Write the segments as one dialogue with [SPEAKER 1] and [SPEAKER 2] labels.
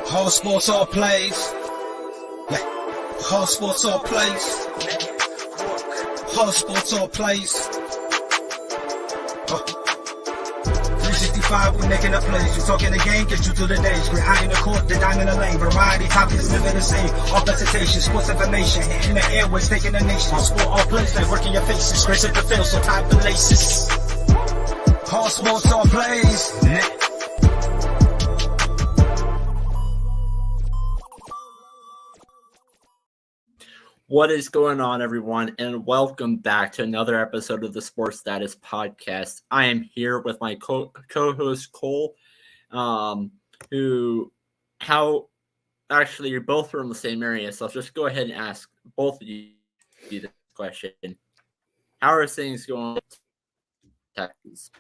[SPEAKER 1] Whole sports all plays. Yeah. Whole sports all plays. Whole sports all plays. 365, we making a plays. You talking the game, get you through the days. We're high in the court, the dime in the lane. Variety topics living the same. All presentation, sports information. In the airways, taking the nation. All sport, all plays, they working your faces. Grace up the field, so tie the laces. Whole sports all plays. Yeah.
[SPEAKER 2] What is going on, everyone, and welcome back to another episode of the Sports Status Podcast. I am here with my co-host Cole, you're both from the same area, so I'll just go ahead and ask both of you this question. How are things going in Texas?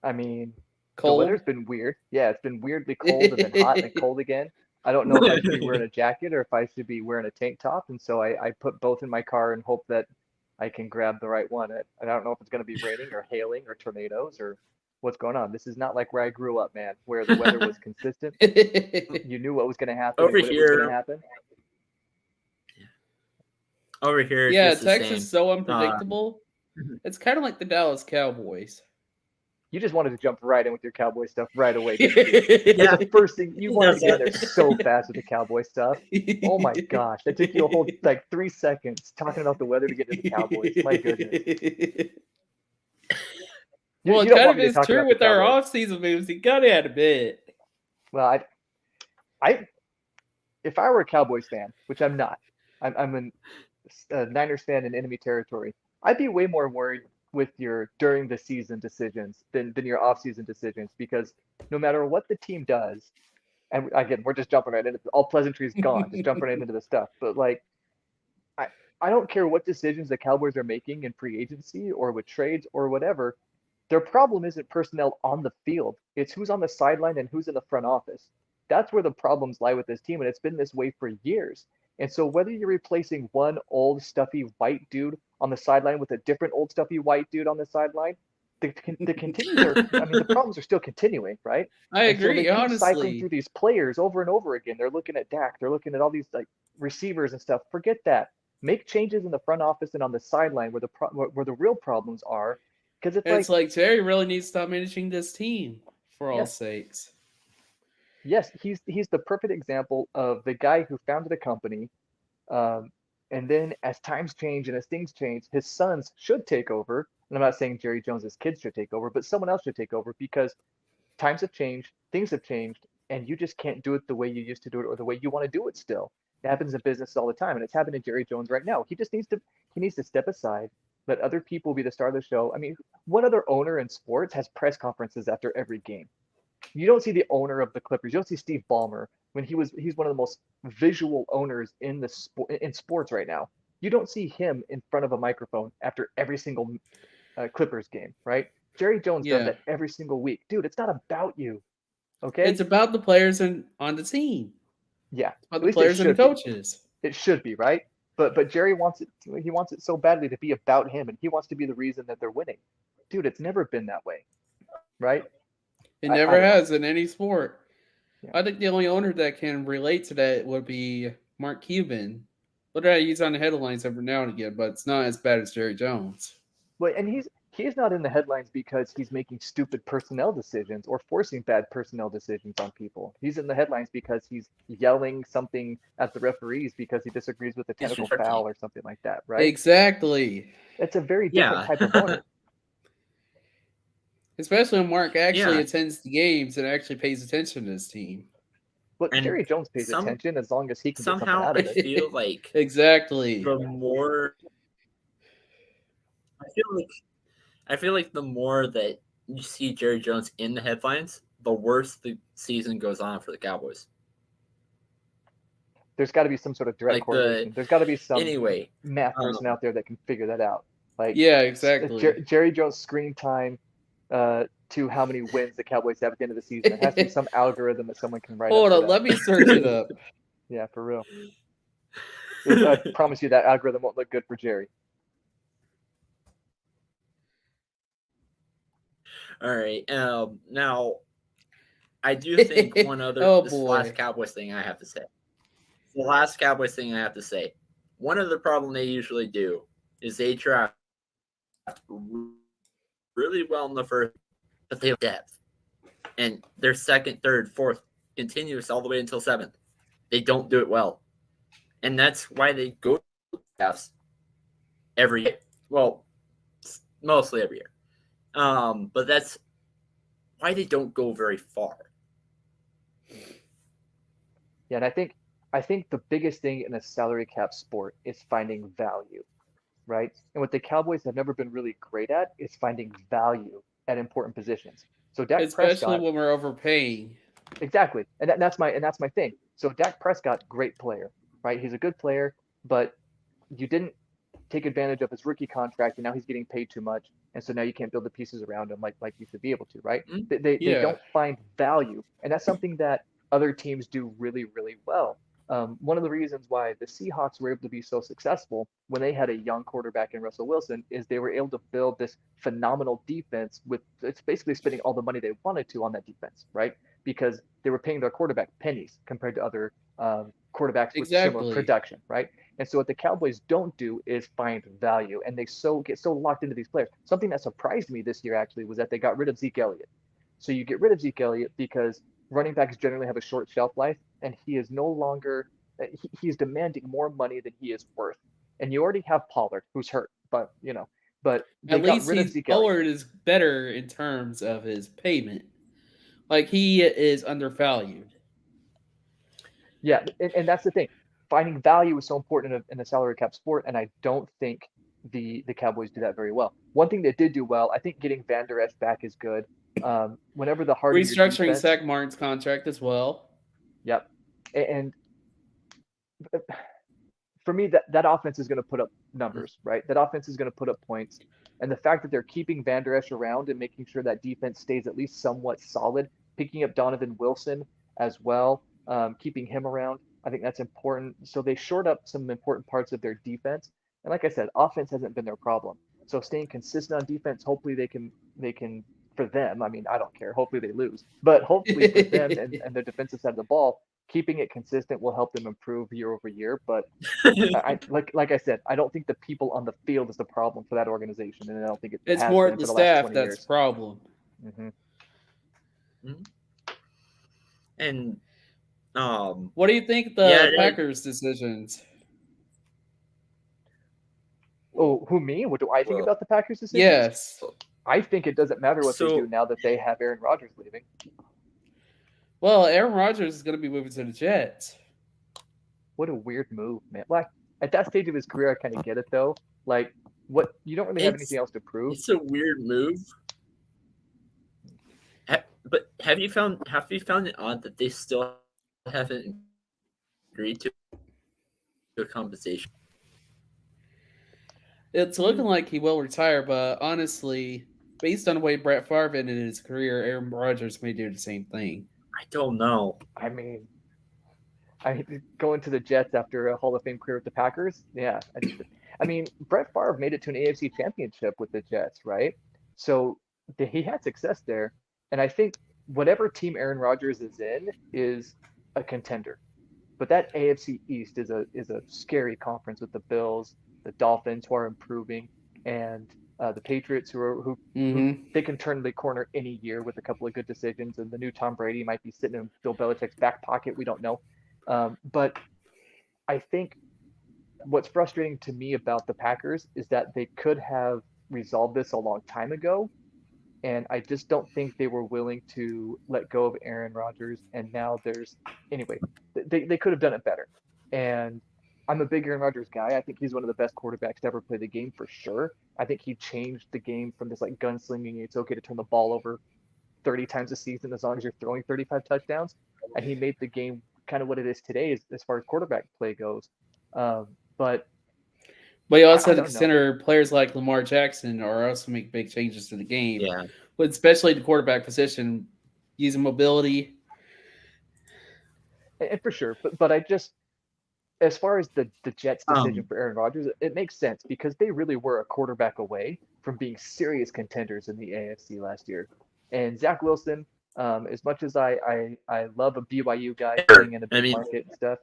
[SPEAKER 3] I mean,
[SPEAKER 4] Cold?
[SPEAKER 3] The weather's been weird. Yeah, it's been weirdly cold and then hot and then cold again. I don't know if I should be wearing a jacket or if I should be wearing a tank top. And so I put both in my car and hope that I can grab the right one. I don't know if it's going to be raining or hailing or tornadoes or what's going on. This is not like where I grew up, man, where the weather was consistent. You knew what was going to happen.
[SPEAKER 2] Over
[SPEAKER 3] when
[SPEAKER 2] here,
[SPEAKER 3] it was going to happen.
[SPEAKER 2] Over here,
[SPEAKER 4] yeah,
[SPEAKER 2] it's
[SPEAKER 4] Texas
[SPEAKER 2] the
[SPEAKER 4] is so unpredictable. It's kind of like the Dallas Cowboys.
[SPEAKER 3] You just wanted to jump right in with your Cowboy stuff right away.
[SPEAKER 2] Yeah.
[SPEAKER 3] The first thing you wanted to get in there so fast with the Cowboy stuff. Oh my gosh, that took you a whole 3 seconds talking about the weather to get to the Cowboys. My goodness.
[SPEAKER 4] Well,
[SPEAKER 3] You
[SPEAKER 4] it
[SPEAKER 3] don't
[SPEAKER 4] kind
[SPEAKER 3] want
[SPEAKER 4] of
[SPEAKER 3] me to
[SPEAKER 4] is
[SPEAKER 3] talk
[SPEAKER 4] true
[SPEAKER 3] about
[SPEAKER 4] with
[SPEAKER 3] the
[SPEAKER 4] our
[SPEAKER 3] Cowboys.
[SPEAKER 4] off-season moves. You got to add a bit.
[SPEAKER 3] Well, if I were a Cowboys fan, which I'm not, I'm a Niners fan in enemy territory, I'd be way more worried with your during the season decisions than your off-season decisions, because no matter what the team does, and again, we're just jumping right into all pleasantries gone, just jumping right into the stuff. But I don't care what decisions the Cowboys are making in free agency or with trades or whatever. Their problem isn't personnel on the field. It's who's on the sideline and who's in the front office. That's where the problems lie with this team, and it's been this way for years. And so whether you're replacing one old stuffy white dude on the sideline with a different old stuffy white dude on the sideline, the problems are still continuing, right?
[SPEAKER 4] I
[SPEAKER 3] And so
[SPEAKER 4] agree,
[SPEAKER 3] they keep cycling
[SPEAKER 4] honestly.
[SPEAKER 3] through these players over and over again. They're looking at Dak, they're looking at all these receivers and stuff. Forget that. Make changes in the front office and on the sideline where the real problems are, because
[SPEAKER 4] It's like Jerry really needs to stop managing this team, for all sakes.
[SPEAKER 3] Yes, he's the perfect example of the guy who founded a company, and then as times change and as things change, his sons should take over. And I'm not saying Jerry Jones's kids should take over, but someone else should take over, because times have changed, things have changed, and you just can't do it the way you used to do it or the way you want to do it still. It happens in business all the time, and it's happening to Jerry Jones right now. He just needs to step aside, let other people be the star of the show. I mean, what other owner in sports has press conferences after every game? You don't see the owner of the Clippers. You don't see Steve Ballmer when he's one of the most visual owners in sports right now. You don't see him in front of a microphone after every single Clippers game, right? Jerry Jones does that every single week. Dude, it's not about you. Okay?
[SPEAKER 4] It's about the players on the team.
[SPEAKER 3] Yeah.
[SPEAKER 4] It's about the players and the coaches.
[SPEAKER 3] It should be, right? But Jerry wants it. He wants it so badly to be about him, and he wants to be the reason that they're winning. Dude, it's never been that way, right?
[SPEAKER 4] It never has in any sport.
[SPEAKER 3] Yeah.
[SPEAKER 4] I think the only owner that can relate to that would be Mark Cuban. Literally, he's on the headlines every now and again, but it's not as bad as Jerry Jones.
[SPEAKER 3] Well, and he's not in the headlines because he's making stupid personnel decisions or forcing bad personnel decisions on people. He's in the headlines because he's yelling something at the referees because he disagrees with a technical foul or something like that, right?
[SPEAKER 4] Exactly.
[SPEAKER 3] It's a very different type of owner.
[SPEAKER 4] Especially when Mark actually attends the games and actually pays attention to his team.
[SPEAKER 3] But Jerry Jones pays attention as long as he can get something
[SPEAKER 2] somehow
[SPEAKER 3] out of
[SPEAKER 2] I
[SPEAKER 3] it.
[SPEAKER 2] feel like
[SPEAKER 4] exactly.
[SPEAKER 2] the more I feel like the more that you see Jerry Jones in the headlines, the worse the season goes on for the Cowboys.
[SPEAKER 3] There's got to be some sort of direct correlation. There's got to be some math person out there that can figure that out.
[SPEAKER 4] Exactly.
[SPEAKER 3] Jerry Jones' screen time to how many wins the Cowboys have at the end of the season. There has to be some algorithm that someone can write.
[SPEAKER 4] Hold on, let me search it up.
[SPEAKER 3] Yeah, for real. I promise you that algorithm won't look good for Jerry.
[SPEAKER 2] All right. Now, I do think one other
[SPEAKER 4] Oh,
[SPEAKER 2] this last
[SPEAKER 4] boy.
[SPEAKER 2] Cowboys thing I have to say. The last Cowboys thing I have to say. One of the problem they usually do is they draft really well in the first, but they have depth, and their second, third, fourth continues all the way until seventh. They don't do it well, and that's why they go to drafts every year. Well, mostly every year. But that's why they don't go very far.
[SPEAKER 3] Yeah, and I think the biggest thing in a salary cap sport is finding value, right? And what the Cowboys have never been really great at is finding value at important positions. So Dak
[SPEAKER 4] Especially
[SPEAKER 3] Prescott,
[SPEAKER 4] when we're overpaying.
[SPEAKER 3] exactly, and that's my thing. So Dak Prescott, great player, right? He's a good player, but you didn't take advantage of his rookie contract, and now he's getting paid too much, and so now you can't build the pieces around him like you should be able to, right? They
[SPEAKER 4] Yeah.
[SPEAKER 3] don't find value, and that's something that other teams do really really well. One of the reasons why the Seahawks were able to be so successful when they had a young quarterback in Russell Wilson is they were able to build this phenomenal defense with it's basically spending all the money they wanted to on that defense, right? Because they were paying their quarterback pennies compared to other quarterbacks with similar
[SPEAKER 4] Exactly.
[SPEAKER 3] production, right? And so what the Cowboys don't do is find value, and they get so locked into these players. Something that surprised me this year actually was that they got rid of Zeke Elliott. So you get rid of Zeke Elliott because running backs generally have a short shelf life, and he is no longer he's demanding more money than he is worth. And you already have Pollard, who's hurt, but they
[SPEAKER 4] At
[SPEAKER 3] got
[SPEAKER 4] least
[SPEAKER 3] rid of
[SPEAKER 4] he's
[SPEAKER 3] Zeke Elliott.
[SPEAKER 4] Pollard is better in terms of his payment. Like he is undervalued.
[SPEAKER 3] Yeah, and that's the thing. Finding value is so important in a salary cap sport, and I don't think the Cowboys do that very well. One thing they did do well, I think getting Van Der Esch back is good. Whenever the heart of your
[SPEAKER 4] Restructuring
[SPEAKER 3] defense,
[SPEAKER 4] Zach Martin's contract as well.
[SPEAKER 3] yep, and for me that offense is going to put up numbers, right? That offense is going to put up points, and the fact that they're keeping Van Der Esch around and making sure that defense stays at least somewhat solid, picking up Donovan Wilson as well, keeping him around, I think that's important. So they short up some important parts of their defense, and like I said, offense hasn't been their problem. So staying consistent on defense, hopefully they can for them. I mean, I don't care. Hopefully they lose, but hopefully for them and their defensive side of the ball, keeping it consistent will help them improve year over year. But like I said, I don't think the people on the field is the problem for that organization, and I don't think it
[SPEAKER 4] It's
[SPEAKER 3] has
[SPEAKER 4] more
[SPEAKER 3] been
[SPEAKER 4] the
[SPEAKER 3] for the last
[SPEAKER 4] staff
[SPEAKER 3] 20
[SPEAKER 4] that's a
[SPEAKER 3] years.
[SPEAKER 4] problem.
[SPEAKER 3] Hmm.
[SPEAKER 2] And
[SPEAKER 4] What do you think
[SPEAKER 2] yeah,
[SPEAKER 4] the Packers' decisions?
[SPEAKER 3] Oh, who me? What do I think
[SPEAKER 2] well,
[SPEAKER 3] about the Packers' decisions?
[SPEAKER 4] Yes.
[SPEAKER 3] I think it doesn't matter what they do
[SPEAKER 2] so
[SPEAKER 3] now that they have Aaron Rodgers leaving.
[SPEAKER 4] Well, Aaron Rodgers is going to be moving to the Jets.
[SPEAKER 3] What a weird move, man. Like at that stage of his career, I kind of get it though. Like what you don't really have anything
[SPEAKER 2] it's
[SPEAKER 3] else to prove.
[SPEAKER 2] it's a weird move. But have you found it odd that they still haven't agreed to a compensation?
[SPEAKER 4] It's looking like he will retire, but honestly, based on the way Brett Favre ended his career, Aaron Rodgers may do the same thing.
[SPEAKER 2] I don't know.
[SPEAKER 3] I mean, I going to the Jets after a Hall of Fame career with the Packers. Yeah, I mean, Brett Favre made it to an AFC Championship with the Jets, right? So he had success there, and I think whatever team Aaron Rodgers is in is a contender. But that AFC East is a scary conference with the Bills, the Dolphins who are improving, and the Patriots who
[SPEAKER 4] Mm-hmm.
[SPEAKER 3] they can turn the corner any year with a couple of good decisions, and the new Tom Brady might be sitting in Bill Belichick's back pocket. We don't know, but I think what's frustrating to me about the Packers is that they could have resolved this a long time ago, and I just don't think they were willing to let go of Aaron Rodgers. And now anyway, they could have done it better. And I'm a big Aaron Rodgers guy. I think he's one of the best quarterbacks to ever play the game for sure. I think he changed the game from this like gunslinging. It's okay to turn the ball over 30 times a season as long as you're throwing 35 touchdowns. And he made the game kind of what it is today as far as quarterback play goes. But
[SPEAKER 4] But you also
[SPEAKER 3] I
[SPEAKER 4] have to
[SPEAKER 3] don't know.
[SPEAKER 4] consider players like Lamar Jackson are also make big changes to the game,
[SPEAKER 2] Yeah.
[SPEAKER 4] but especially the quarterback position, using mobility.
[SPEAKER 3] And for sure. But I just as far as the Jets' decision
[SPEAKER 2] Um.
[SPEAKER 3] for Aaron Rodgers, it makes sense because they really were a quarterback away from being serious contenders in the AFC last year. And Zach Wilson, As much as I love a BYU guy
[SPEAKER 2] Sure.
[SPEAKER 3] playing in a
[SPEAKER 2] I
[SPEAKER 3] big
[SPEAKER 2] mean-
[SPEAKER 3] market and stuff,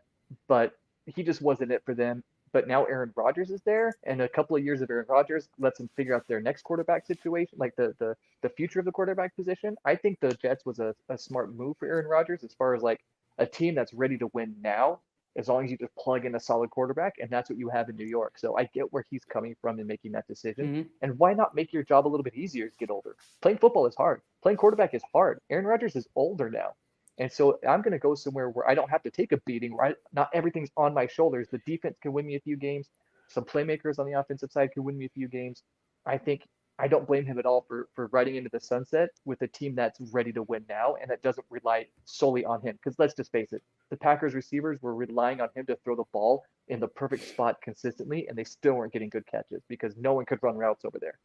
[SPEAKER 3] but he just wasn't it for them. But now Aaron Rodgers is there, and a couple of years of Aaron Rodgers lets them figure out their next quarterback situation, like the future of the quarterback position. I think the Jets was a smart move for Aaron Rodgers as far as like a team that's ready to win now, as long as you just plug in a solid quarterback, and that's what you have in New York. So I get where he's coming from in making that decision.
[SPEAKER 4] Mhm.
[SPEAKER 3] And why not make your job a little bit easier as you get older? Playing football is hard. Playing quarterback is hard. Aaron Rodgers is older now. And so I'm going to go somewhere where I don't have to take a beating, where not everything's on my shoulders. The defense can win me a few games. Some playmakers on the offensive side can win me a few games. I think I don't blame him at all for riding into the sunset with a team that's ready to win now and that doesn't rely solely on him. Because let's just face it, the Packers receivers were relying on him to throw the ball in the perfect spot consistently, and they still weren't getting good catches because no one could run routes over there,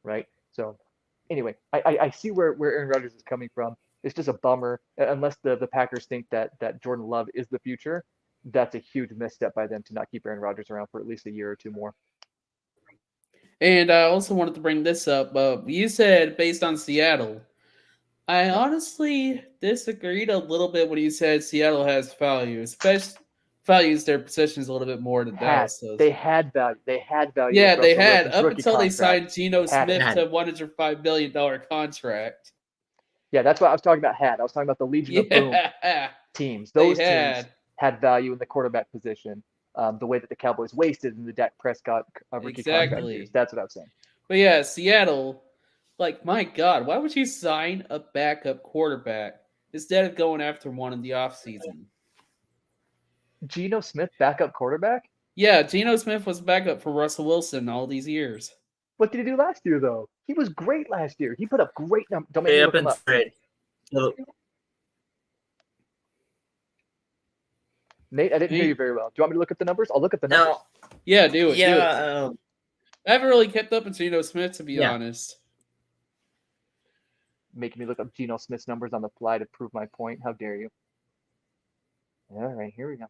[SPEAKER 3] right? So anyway, I see where Aaron Rodgers is coming from. It's just a bummer unless the Packers think that Jordan Love is the future. That's a huge misstep by them to not keep Aaron Rodgers around for at least a year or two more.
[SPEAKER 4] And I also wanted to bring this up. You said based on Seattle. I honestly disagreed a little bit when you said Seattle has value, especially values their positions a little bit more than Dallas does.
[SPEAKER 3] They had value. They had value.
[SPEAKER 4] Yeah,
[SPEAKER 3] with
[SPEAKER 4] they
[SPEAKER 3] Russell
[SPEAKER 4] had
[SPEAKER 3] Wilson's
[SPEAKER 4] up
[SPEAKER 3] rookie
[SPEAKER 4] until they
[SPEAKER 3] contract.
[SPEAKER 4] signed Geno Smith
[SPEAKER 2] Had.
[SPEAKER 4] to $105 million contract.
[SPEAKER 3] Yeah, that's what I was talking about. I was talking about the Legion of Boom
[SPEAKER 4] Yeah,
[SPEAKER 3] teams.
[SPEAKER 4] they
[SPEAKER 3] Those teams
[SPEAKER 4] had.
[SPEAKER 3] had value in the quarterback position. The way that the Cowboys wasted in the Dak Prescott rookie contract
[SPEAKER 4] Exactly.
[SPEAKER 3] years. That's what I was saying.
[SPEAKER 4] But yeah, Seattle, like, my God, why would you sign a backup quarterback instead of going after one in the offseason?
[SPEAKER 3] Geno Smith, backup quarterback?
[SPEAKER 4] Yeah, Geno Smith was backup for Russell Wilson all these years.
[SPEAKER 3] What did he do last year, though? He was great last year. He put up great numbers. Don't make
[SPEAKER 2] Way
[SPEAKER 3] me
[SPEAKER 2] up
[SPEAKER 3] look him
[SPEAKER 2] and
[SPEAKER 3] up.
[SPEAKER 2] straight. So,
[SPEAKER 3] Nate, I didn't hear you very well. Do you want me to look up the numbers? I'll look up the numbers.
[SPEAKER 2] now,
[SPEAKER 4] Yeah, do it. Do it.
[SPEAKER 2] yeah,
[SPEAKER 4] I haven't really kept up with Geno Smith, to be
[SPEAKER 2] Yeah.
[SPEAKER 4] honest.
[SPEAKER 3] Making me look up Geno Smith's numbers on the fly to prove my point. How dare you? All right, here we go.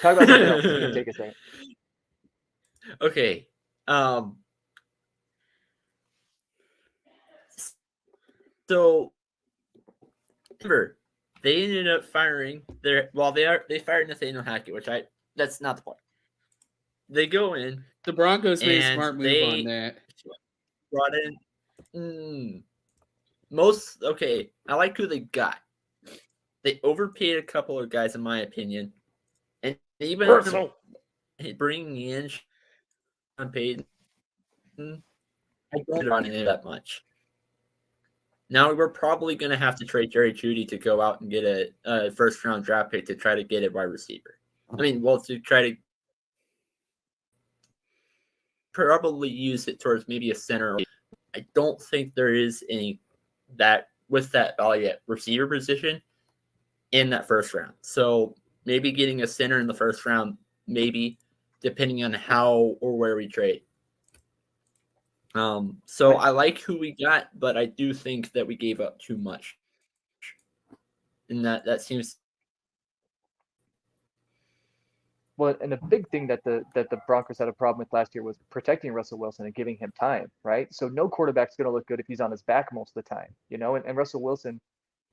[SPEAKER 3] Talk about something else. It's going to take a second.
[SPEAKER 2] Okay. So remember, they ended up firing they fired Nathaniel Hackett, that's not the point. They go in,
[SPEAKER 4] The Broncos made a
[SPEAKER 2] And
[SPEAKER 4] smart move
[SPEAKER 2] they-
[SPEAKER 4] on that.
[SPEAKER 2] brought in I like who they got. They overpaid a couple of guys, in my opinion, and even bringing in Sean Payton, I don't run into that much. Now we're probably going to have to trade Jerry Jeudy to go out and get a first round draft pick to try to get a wide receiver. To try to probably use it towards maybe a center. I don't think there is any that with that value at receiver position in that first round. So maybe getting a center in the first round, maybe depending on how or where we trade. So I like who we got, but I do think that we gave up too much. And that seems.
[SPEAKER 3] Well, and the big thing that the Broncos had a problem with last year was protecting Russell Wilson and giving him time, right? So no quarterback's going to look good if he's on his back most of the time, and Russell Wilson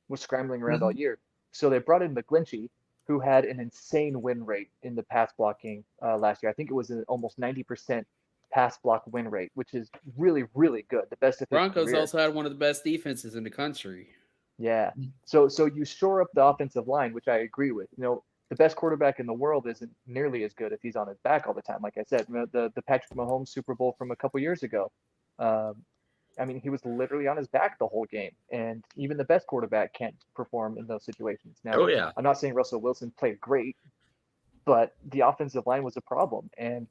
[SPEAKER 3] was scrambling around all year. So they brought in McGlinchey, who had an insane win rate in the pass blocking last year. I think it was an almost 90% pass block win rate, which is really, really good. The best of his
[SPEAKER 4] Broncos
[SPEAKER 3] career.
[SPEAKER 4] also had one of the best defenses in the country.
[SPEAKER 3] Yeah. So you shore up the offensive line, which I agree with. The best quarterback in the world isn't nearly as good if he's on his back all the time. Like I said, the Patrick Mahomes Super Bowl from a couple years ago. He was literally on his back the whole game, and even the best quarterback can't perform in those situations. Now, I'm not saying Russell Wilson played great, but the offensive line was a problem, and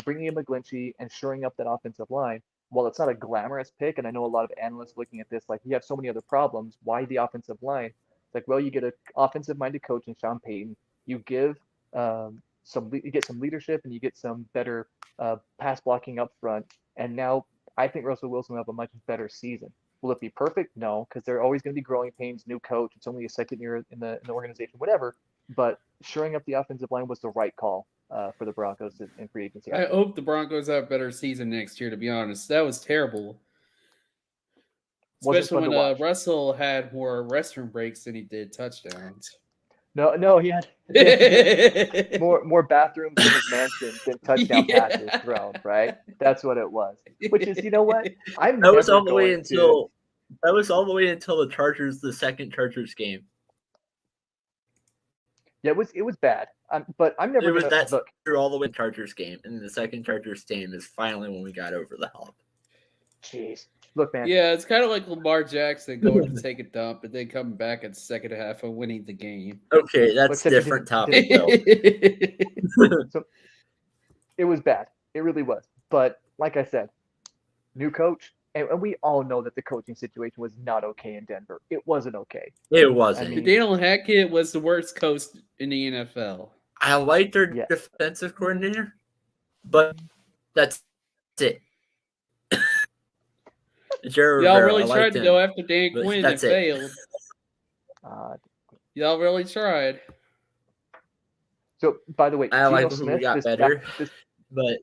[SPEAKER 3] bringing in McGlinchey and shoring up that offensive line, while it's not a glamorous pick, and I know a lot of analysts looking at this like, you have so many other problems, why the offensive line? It's like, well, you get an offensive-minded coach in Sean Payton, you give you get some leadership, and you get some better pass blocking up front, and now I think Russell Wilson will have a much better season. Will it be perfect? No, because there are always going to be growing pains, new coach, it's only a second year in the organization, whatever, but shoring up the offensive line was the right call for the Broncos in free agency.
[SPEAKER 4] I hope the Broncos have a better season next year, to be honest. That was terrible.
[SPEAKER 3] Wasn't
[SPEAKER 4] Especially
[SPEAKER 3] fun to
[SPEAKER 4] when
[SPEAKER 3] watch.
[SPEAKER 4] Russell had more restroom breaks than he did touchdowns.
[SPEAKER 3] No, he had more bathrooms in his mansion than touchdown passes
[SPEAKER 4] Yeah.
[SPEAKER 3] thrown, right? That's what it was. Which is, you know what? I'm
[SPEAKER 2] That was
[SPEAKER 3] never
[SPEAKER 2] all the way
[SPEAKER 3] going to.
[SPEAKER 2] until the second Chargers game.
[SPEAKER 3] Yeah, it was bad. But I'm never going to look.
[SPEAKER 2] Through all the way Chargers game, and the second Chargers game is finally when we got over the hump.
[SPEAKER 3] Jeez, look, man.
[SPEAKER 4] Yeah, it's kind of like Lamar Jackson going to take a dump and then coming back in the second half and winning the game.
[SPEAKER 2] Okay, that's different topic though.
[SPEAKER 3] So it was bad. It really was. But like I said, new coach, and we all know that the coaching situation was not okay in Denver. It wasn't okay.
[SPEAKER 2] It wasn't.
[SPEAKER 3] I mean,
[SPEAKER 4] Daniel Hackett was the worst coach in the NFL.
[SPEAKER 2] I like their defensive coordinator, but that's it.
[SPEAKER 4] Y'all really tried to go after Dan Quinn and failed. Y'all really tried.
[SPEAKER 3] So, by the way,
[SPEAKER 2] Geno Smith got better. But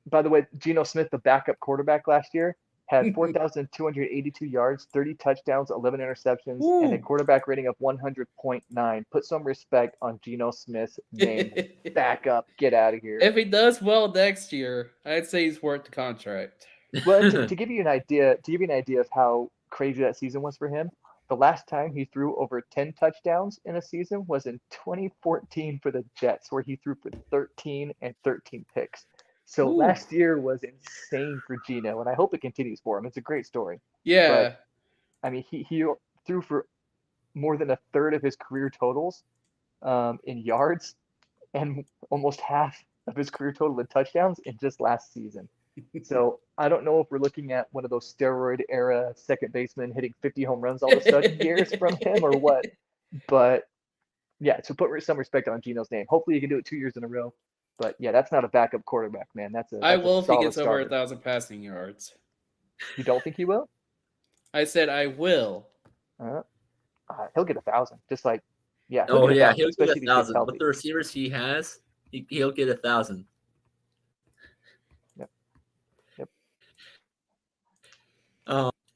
[SPEAKER 3] by the way, Geno Smith, the backup quarterback last year, had 4,282 yards, 30 touchdowns, 11 interceptions, and a quarterback rating of 100.9. Put some respect on Geno Smith's name. Backup, get out of here.
[SPEAKER 4] If he does well next year, I'd say he's worth the contract.
[SPEAKER 3] Well, to give you an idea, of how crazy that season was for him, the last time he threw over 10 touchdowns in a season was in 2014 for the Jets, where he threw for 13 and 13 picks. So last year was insane for Geno, and I hope it continues for him. It's a great story.
[SPEAKER 4] Yeah.
[SPEAKER 3] But, I mean, he threw for more than a third of his career totals in yards and almost half of his career total in touchdowns in just last season. So I don't know if we're looking at one of those steroid era second basemen hitting 50 home runs all of a sudden years from him or what. But yeah, so put some respect on Geno's name. Hopefully he can do it 2 years in a row. But yeah, that's not a backup quarterback, man.
[SPEAKER 4] I will if he gets
[SPEAKER 3] starter.
[SPEAKER 4] over 1,000 passing yards.
[SPEAKER 3] You don't think he will?
[SPEAKER 4] I said I will.
[SPEAKER 3] He'll get 1,000. Just like, yeah.
[SPEAKER 2] He'll get 1,000. With the receivers he has, he'll get 1,000.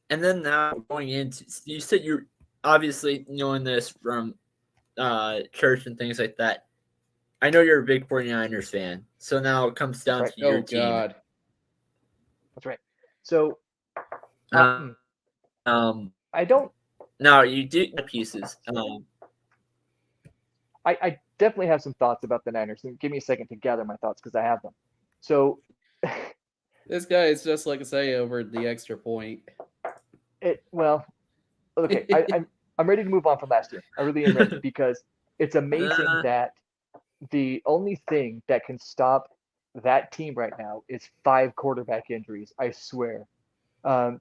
[SPEAKER 2] And then now going into, you said you're obviously knowing this from church and things like that. I know you're a big 49ers fan. So now it comes down to your team.
[SPEAKER 3] God. That's right. So
[SPEAKER 2] I
[SPEAKER 3] don't.
[SPEAKER 2] No, you do pieces.
[SPEAKER 3] I definitely have some thoughts about the Niners. Give me a second to gather my thoughts because I have them. So
[SPEAKER 4] this guy is just like Isaiah over the extra point.
[SPEAKER 3] Okay. I'm ready to move on from last year. I really am ready because it's amazing that the only thing that can stop that team right now is 5 quarterback injuries. I swear.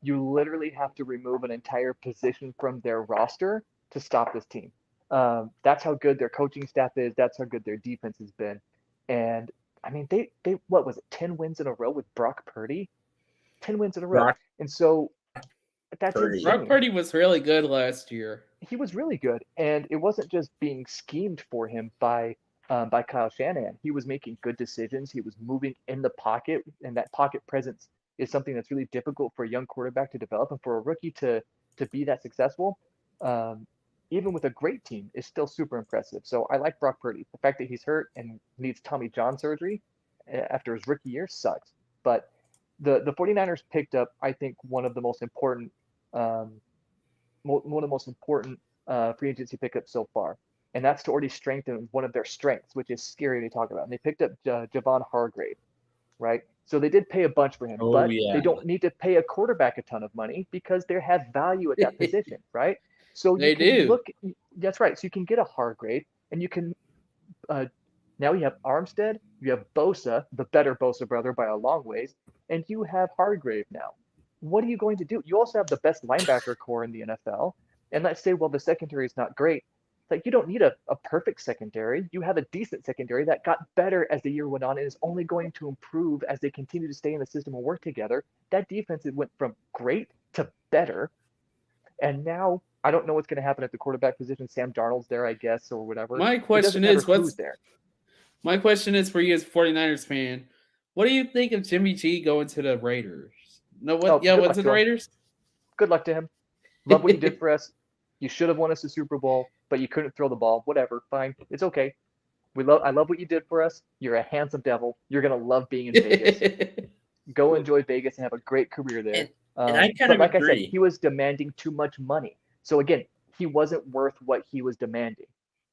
[SPEAKER 3] You literally have to remove an entire position from their roster to stop this team. That's how good their coaching staff is. That's how good their defense has been. And I mean, they what was it? 10 wins in a row with Brock Purdy. 10 wins in a row. And so that's insane.
[SPEAKER 4] Brock Purdy was really good last year.
[SPEAKER 3] He was really good, and it wasn't just being schemed for him by Kyle Shanahan. He was making good decisions. He was moving in the pocket, and that pocket presence is something that's really difficult for a young quarterback to develop, and for a rookie to be that successful, even with a great team, is still super impressive. So I like Brock Purdy. The fact that he's hurt and needs Tommy John surgery after his rookie year sucks. But the 49ers picked up, I think, one of the most important free agency pickups so far, and that's to already strengthen one of their strengths, which is scary to talk about. And they picked up Javon Hargrave, right? So they did pay a bunch for him, but they don't need to pay a quarterback a ton of money because they have value at that position, right? So you can look. That's right. So you can get a Hargrave, and you can. Now you have Armstead, you have Bosa, the better Bosa brother by a long ways, and you have Hargrave now. What are you going to do? You also have the best linebacker core in the NFL. And let's say, well, the secondary is not great. Like, you don't need a perfect secondary. You have a decent secondary that got better as the year went on and is only going to improve as they continue to stay in the system and work together. That defense went from great to better. And now I don't know what's going to happen at the quarterback position. Sam Darnold's there, I guess, or whatever.
[SPEAKER 4] My question is,
[SPEAKER 3] who's there?
[SPEAKER 4] My question is for you as a 49ers fan, what do you think of Jimmy G going to the Raiders? No, what? What's to the Raiders?
[SPEAKER 3] Good luck to him. Love what you did for us. You should have won us a Super Bowl, but you couldn't throw the ball. Whatever, fine. It's okay. I love what you did for us. You're a handsome devil. You're gonna love being in Vegas. Go enjoy Vegas and have a great career there.
[SPEAKER 2] And I kind
[SPEAKER 3] But
[SPEAKER 2] of
[SPEAKER 3] like I said,
[SPEAKER 2] agree.
[SPEAKER 3] he was demanding too much money. So again, he wasn't worth what he was demanding.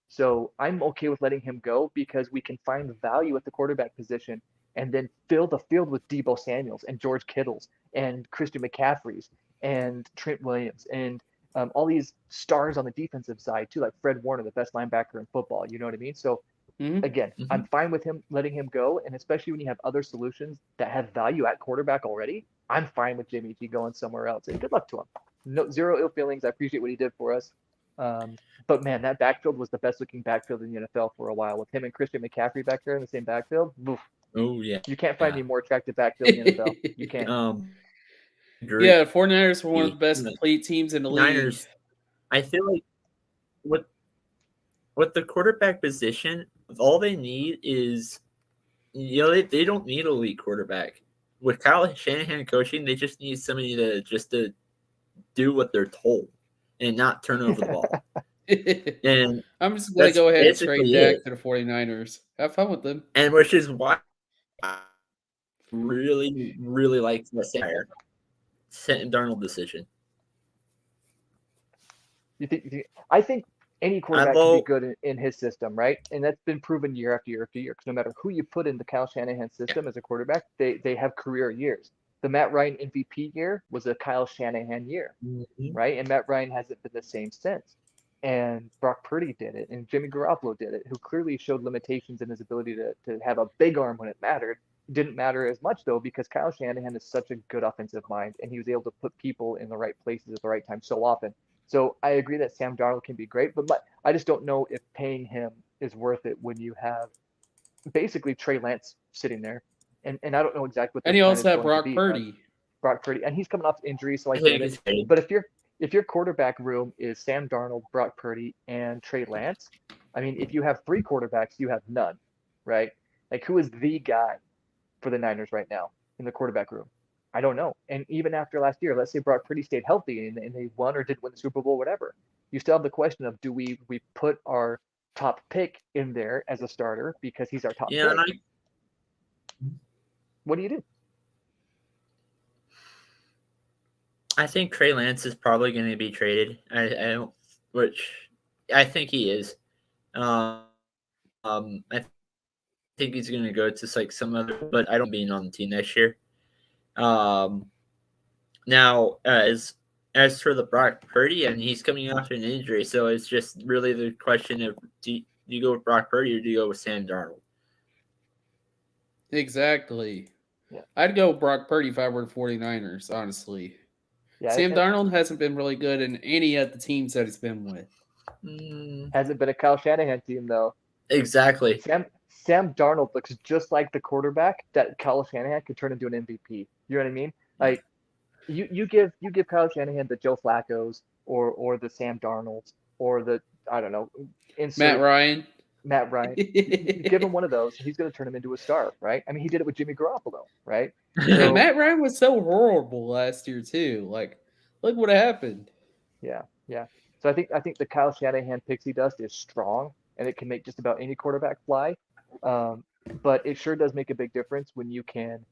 [SPEAKER 3] So I'm okay with letting him go because we can find value at the quarterback position and then fill the field with Debo Samuels and George Kittles and Christian McCaffreys and Trent Williams and all these stars on the defensive side too, like Fred Warner, the best linebacker in football. You know what I mean? So again, I'm fine with him letting him go, and especially when you have other solutions that have value at quarterback already, I'm fine with Jimmy G going somewhere else. And good luck to him. No, zero ill feelings. I appreciate what he did for us. But man, that backfield was the best looking backfield in the NFL for a while with him and Christian McCaffrey back there in the same backfield. Oof.
[SPEAKER 2] Oh yeah.
[SPEAKER 3] You can't find any more attractive backfield in the NFL. You can't.
[SPEAKER 2] Agree.
[SPEAKER 4] Yeah, 49ers were one of the best complete teams in the league.
[SPEAKER 2] Niners, I feel like with the quarterback position, all they need is, they don't need a elite quarterback. With Kyle Shanahan coaching, they just need somebody to do what they're told and not turn over the ball. And
[SPEAKER 4] I'm just going to go ahead and trade
[SPEAKER 2] basically
[SPEAKER 4] Dak to the 49ers. Have fun with them.
[SPEAKER 2] And which is why I really, really like the Sam Darnold decision.
[SPEAKER 3] I think any quarterback can be good in his system, right? And that's been proven year after year after year. Because no matter who you put in the Kyle Shanahan system as a quarterback, they have career years. The Matt Ryan MVP year was a Kyle Shanahan year, right? And Matt Ryan hasn't been the same since. And Brock Purdy did it, and Jimmy Garoppolo did it, who clearly showed limitations in his ability to have a big arm when it mattered. Didn't matter as much though, because Kyle Shanahan is such a good offensive mind, and he was able to put people in the right places at the right time so often. So I agree that Sam Darnold can be great, but I just don't know if paying him is worth it when you have basically Trey Lance sitting there, and I don't know exactly what.
[SPEAKER 4] And you also have Brock Purdy.
[SPEAKER 3] Brock Purdy, and he's coming off injury, so I get it. But if your quarterback room is Sam Darnold, Brock Purdy, and Trey Lance, I mean, if you have three quarterbacks, you have none, right? Like, who is the guy for the Niners right now in the quarterback room? I don't know. And even after last year, let's say Brock Purdy stayed healthy and they won or didn't win the Super Bowl, whatever. You still have the question of, do we put our top pick in there as a starter because he's our top pick? What do you do?
[SPEAKER 2] I think Trey Lance is probably going to be traded. I think he is. I think he's going to go to like some other, but I don't being on the team next year. Now as for the Brock Purdy, and he's coming off an injury, so it's just really the question of, do you go with Brock Purdy or do you go with Sam Darnold?
[SPEAKER 4] Exactly.
[SPEAKER 3] Yeah.
[SPEAKER 4] I'd go with Brock Purdy if I were the 49ers, honestly. Yeah, Sam Darnold hasn't been really good in any of the teams that he's been with.
[SPEAKER 3] Hasn't been a Kyle Shanahan team, though.
[SPEAKER 2] Exactly.
[SPEAKER 3] Sam Darnold looks just like the quarterback that Kyle Shanahan could turn into an MVP. You know what I mean? Like, you give Kyle Shanahan the Joe Flacco's or the Sam Darnolds or the, I don't know,
[SPEAKER 4] Matt Ryan.
[SPEAKER 3] You give him one of those, he's going to turn him into a star, right? I mean, he did it with Jimmy Garoppolo, right?
[SPEAKER 4] So, Matt Ryan was so horrible last year too. Like, look what happened.
[SPEAKER 3] Yeah. So I think the Kyle Shanahan pixie dust is strong, and it can make just about any quarterback fly. But it sure does make a big difference when you can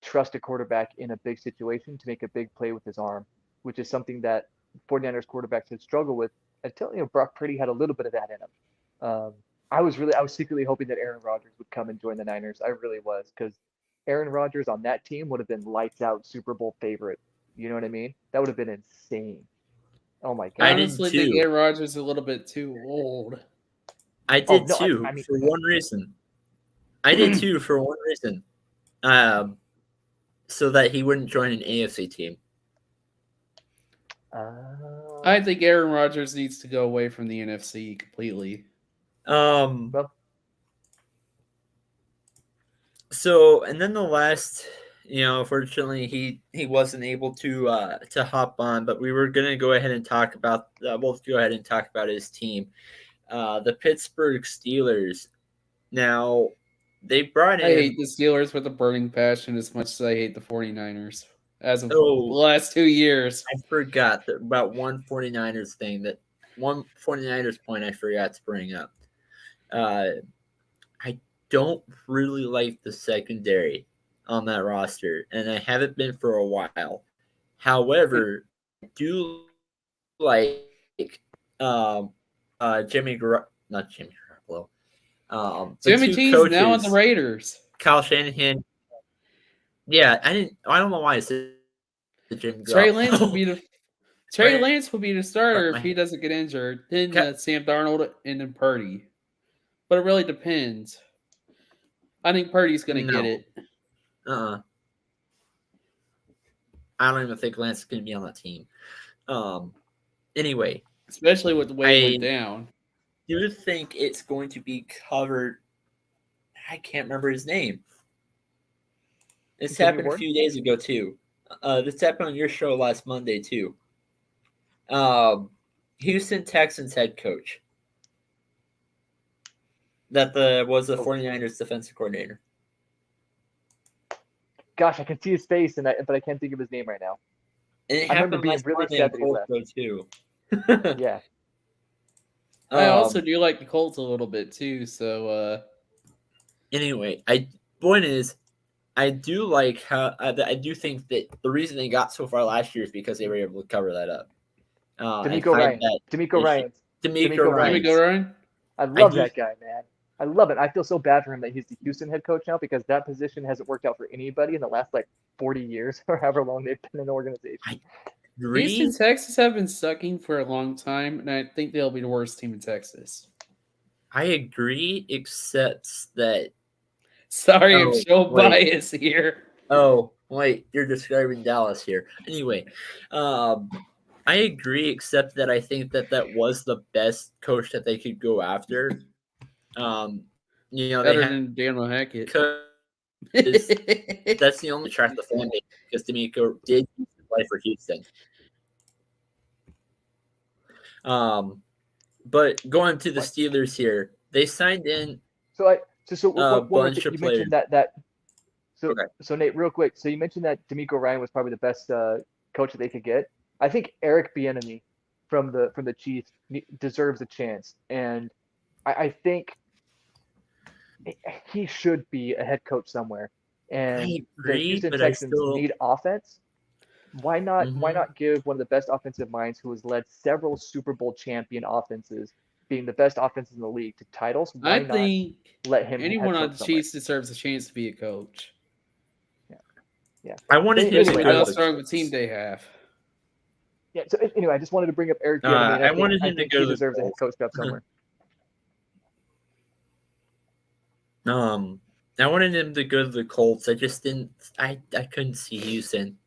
[SPEAKER 3] trust a quarterback in a big situation to make a big play with his arm, which is something that 49ers quarterbacks had struggled with until Brock Purdy had a little bit of that in him. I was secretly hoping that Aaron Rodgers would come and join the Niners. I really was, because Aaron Rodgers on that team would have been lights out Super Bowl favorite. You know what I mean? That would have been insane. Oh my god!
[SPEAKER 4] I honestly think Aaron Rodgers is a little bit too old.
[SPEAKER 2] I did too, for one reason. So that he wouldn't join an AFC team.
[SPEAKER 4] I think Aaron Rodgers needs to go away from the NFC completely.
[SPEAKER 2] So, and then the last, unfortunately, he wasn't able to hop on, but we were gonna go ahead and talk about. We'll go ahead and talk about his team, the Pittsburgh Steelers. Now, they brought in.
[SPEAKER 4] I hate the Steelers with a burning passion as much as I hate the 49ers. as of the
[SPEAKER 2] Oh,
[SPEAKER 4] last 2 years.
[SPEAKER 2] I forgot about one 49ers thing that one 49ers point I forgot to bring up. I don't really like the secondary on that roster, and I haven't been for a while. However, I do like not Jimmy Garoppolo. The
[SPEAKER 4] Jimmy
[SPEAKER 2] two
[SPEAKER 4] G's now on the
[SPEAKER 2] coaches,
[SPEAKER 4] Raiders.
[SPEAKER 2] Kyle Shanahan. Yeah, I don't know why I said Jimmy
[SPEAKER 4] Trey Lance will
[SPEAKER 2] Garoppolo.
[SPEAKER 4] be the
[SPEAKER 2] Right.
[SPEAKER 4] starter
[SPEAKER 2] My
[SPEAKER 4] if he doesn't get injured. Then
[SPEAKER 2] Ca-
[SPEAKER 4] Sam Darnold and then Purdy. But it really depends. I think Purdy's going to get
[SPEAKER 2] no.
[SPEAKER 4] it.
[SPEAKER 2] I don't even think Lance is going to be on that team. Anyway,
[SPEAKER 4] Especially with the way it went
[SPEAKER 2] I
[SPEAKER 4] down.
[SPEAKER 2] do think it's going to be covered. I can't remember his name. This
[SPEAKER 3] Jimmy
[SPEAKER 2] happened a
[SPEAKER 3] Ward?
[SPEAKER 2] few days ago too. This happened on your show last Monday too. Houston Texans head coach. That was the 49ers defensive coordinator.
[SPEAKER 3] Gosh, I can see his face, but I can't think of his name right now.
[SPEAKER 2] And it
[SPEAKER 3] I remember
[SPEAKER 2] happened
[SPEAKER 3] being
[SPEAKER 2] last
[SPEAKER 3] really
[SPEAKER 2] Monday
[SPEAKER 3] sad
[SPEAKER 2] in
[SPEAKER 3] that he left.
[SPEAKER 2] Colts too.
[SPEAKER 3] Yeah.
[SPEAKER 4] I also do like the Colts a little bit too. So
[SPEAKER 2] anyway, point is, I do like how I do think that the reason they got so far last year is because they were able to cover that up.
[SPEAKER 3] D'Amico Ryan. D'Amico Ryan.
[SPEAKER 2] D'Amico Ryan.
[SPEAKER 4] D'Amico Ryan.
[SPEAKER 3] I love that guy, man. I love it. I feel so bad for him that he's the Houston head coach now because that position hasn't worked out for anybody in the last 40 years or however long they've been in the organization.
[SPEAKER 4] Houston, Texas have been sucking for a long time, and I think they'll be the worst team in Texas.
[SPEAKER 2] I agree, except that.
[SPEAKER 4] Sorry, I'm so biased here.
[SPEAKER 2] Oh, wait, you're describing Dallas here. Anyway, I agree, except that I think that was the best coach that they could go after.
[SPEAKER 4] Better than Dan Hackett.
[SPEAKER 2] That's the only track the fan base because D'Amico did play for Houston. But going to the Steelers here, they signed in.
[SPEAKER 3] Bunch of you mentioned that. So Nate, real quick. So you mentioned that D'Amico Ryan was probably the best coach that they could get. I think Eric Bieniemy from the Chiefs deserves a chance, and I think he should be a head coach somewhere. And the Houston Texans need offense. Why not? Why not give one of the best offensive minds who has led several Super Bowl champion offenses, being the best offenses in the league, to titles? Why not let him?
[SPEAKER 4] Anyone on the Chiefs deserves a chance to be a coach.
[SPEAKER 3] Yeah.
[SPEAKER 2] I wanted him to
[SPEAKER 4] go. How strong of a team they have.
[SPEAKER 3] Yeah. So anyway, I just wanted to bring up Eric Bieniemy. I think he deserves a head coach job somewhere.
[SPEAKER 2] I wanted him to go to the Colts. I just didn't. I couldn't see Houston.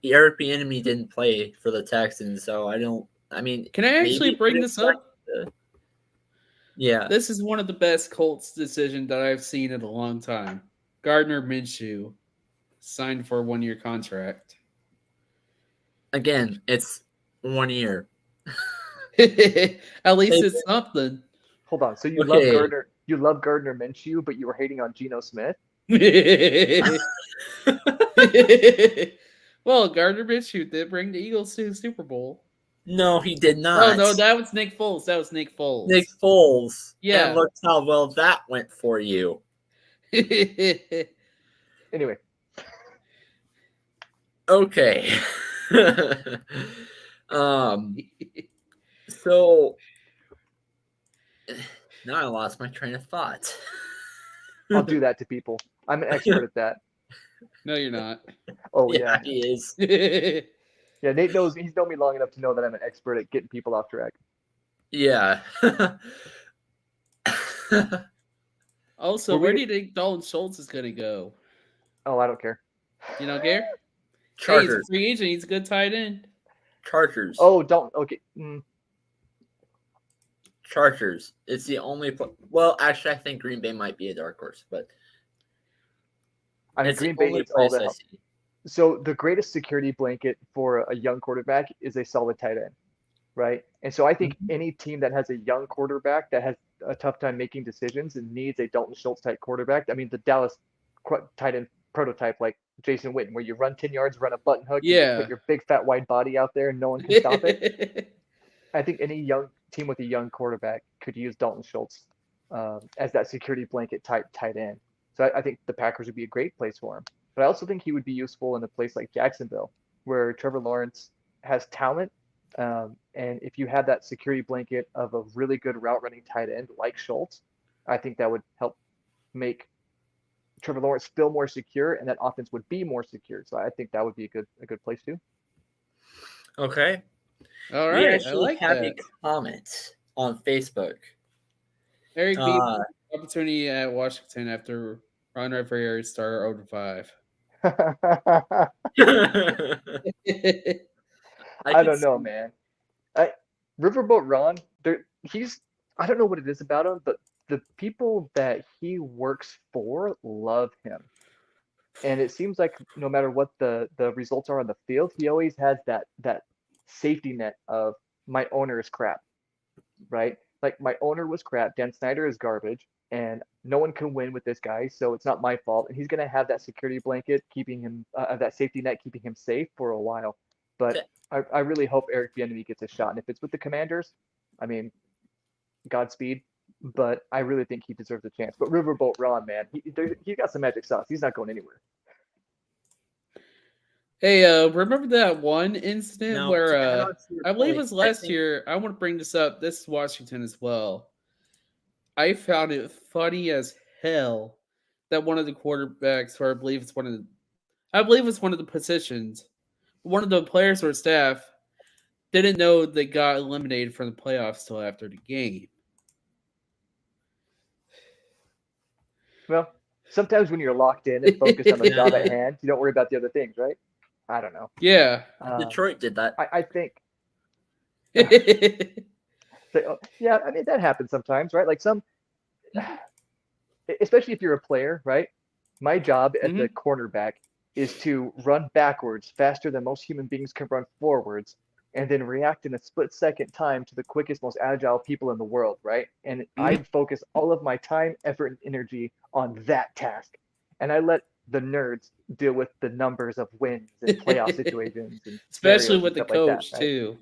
[SPEAKER 2] Eric Bieniemy didn't play for the Texans, so I don't. I mean,
[SPEAKER 4] can I actually bring this up?
[SPEAKER 2] Yeah,
[SPEAKER 4] this is one of the best Colts decisions that I've seen in a long time. Gardner Minshew signed for a 1-year contract.
[SPEAKER 2] Again, it's 1 year.
[SPEAKER 4] At least it's something.
[SPEAKER 3] Hold on. So you love Gardner? You love Gardner Minshew, but you were hating on Geno Smith?
[SPEAKER 4] Well, Gardner Minshew did bring the Eagles to the Super Bowl.
[SPEAKER 2] No, he did not.
[SPEAKER 4] Oh, no, that was Nick Foles.
[SPEAKER 2] Nick Foles.
[SPEAKER 4] Yeah.
[SPEAKER 2] And look how well that went for you.
[SPEAKER 3] Anyway.
[SPEAKER 2] Okay. So now I lost my train of thought.
[SPEAKER 3] I'll do that to people. I'm an expert at that.
[SPEAKER 4] No, you're not.
[SPEAKER 3] Oh, yeah.
[SPEAKER 2] He is.
[SPEAKER 3] Yeah, Nate knows. He's known me long enough to know that I'm an expert at getting people off track.
[SPEAKER 2] Yeah.
[SPEAKER 4] Also, where do you think Dalton Schultz is going to go?
[SPEAKER 3] Oh, I don't care.
[SPEAKER 4] You don't care?
[SPEAKER 2] Chargers.
[SPEAKER 4] Hey, he's a free agent. He's a good tight end.
[SPEAKER 2] Chargers.
[SPEAKER 3] Oh, don't. Okay.
[SPEAKER 2] Chargers. It's the only. Well, actually, I think Green Bay might be a dark horse, but
[SPEAKER 3] I mean, Green Bay needs all the help. So the greatest security blanket for a young quarterback is a solid tight end, right? And so I think any team that has a young quarterback that has a tough time making decisions and needs a Dalton Schultz type quarterback. I mean, the Dallas tight end prototype, like Jason Witten, where you run 10 yards, run a button hook, you put
[SPEAKER 4] Yeah.
[SPEAKER 3] your big fat wide body out there, and no one can stop it. I think any young team with a young quarterback could use Dalton Schultz as that security blanket type tight end. So I think the Packers would be a great place for him. But I also think he would be useful in a place like Jacksonville, where Trevor Lawrence has talent. And if you had that security blanket of a really good route running tight end like Schultz, I think that would help make Trevor Lawrence feel more secure, and that offense would be more secure. So I think that would be a good place too.
[SPEAKER 2] Okay.
[SPEAKER 4] All
[SPEAKER 2] We
[SPEAKER 4] right, I
[SPEAKER 2] actually
[SPEAKER 4] like
[SPEAKER 2] have
[SPEAKER 4] that.
[SPEAKER 2] a comment on Facebook.
[SPEAKER 4] Eric B.
[SPEAKER 2] Uh,
[SPEAKER 4] Opportunity at Washington after Ron Rivera started 0-5.
[SPEAKER 2] I
[SPEAKER 3] I
[SPEAKER 2] could
[SPEAKER 3] don't know,
[SPEAKER 2] see.
[SPEAKER 3] man. I Riverboat Ron, he's I don't know what it is about him, but the people that he works for love him. And it seems like no matter what the results are on the field, he always has that safety net of my owner is crap, right? Like my owner was crap, Dan Snyder is garbage, and no one can win with this guy, so it's not my fault. And he's gonna have that security blanket keeping him, that safety net keeping him safe for a while. But I really hope Eric Bieniemy gets a shot, and if it's with the Commanders, I mean, Godspeed. But I really think he deserves a chance. But Riverboat Ron, man, he got some magic sauce. He's not going anywhere.
[SPEAKER 4] Hey, remember that one incident
[SPEAKER 2] Now, to add
[SPEAKER 4] where
[SPEAKER 2] on to your
[SPEAKER 4] I believe it
[SPEAKER 2] point,
[SPEAKER 4] was
[SPEAKER 2] I
[SPEAKER 4] last
[SPEAKER 2] think
[SPEAKER 4] year. I want to bring this up. This is Washington as well. I found it funny as hell that one of the quarterbacks, or I believe it's one of the positions, one of the players or staff didn't know they got eliminated from the playoffs till after the game.
[SPEAKER 3] Well, sometimes when you're locked in and focused on the job at
[SPEAKER 2] yeah,
[SPEAKER 3] hand, you don't worry about the other things, right? I don't know.
[SPEAKER 4] Yeah.
[SPEAKER 2] Detroit did that.
[SPEAKER 3] I think, yeah, I mean that happens sometimes, right? Like especially if you're a player, right? My job as
[SPEAKER 4] hmm
[SPEAKER 3] the cornerback is to run backwards faster than most human beings can run forwards, and then react in a split second time to the quickest, most agile people in the world, right? And I focus all of my time, effort, and energy on that task. And I let the nerds deal with the numbers of wins and playoff situations and
[SPEAKER 4] Especially
[SPEAKER 3] scenarios and
[SPEAKER 4] with the
[SPEAKER 3] stuff like that,
[SPEAKER 4] coach
[SPEAKER 3] right?
[SPEAKER 4] too.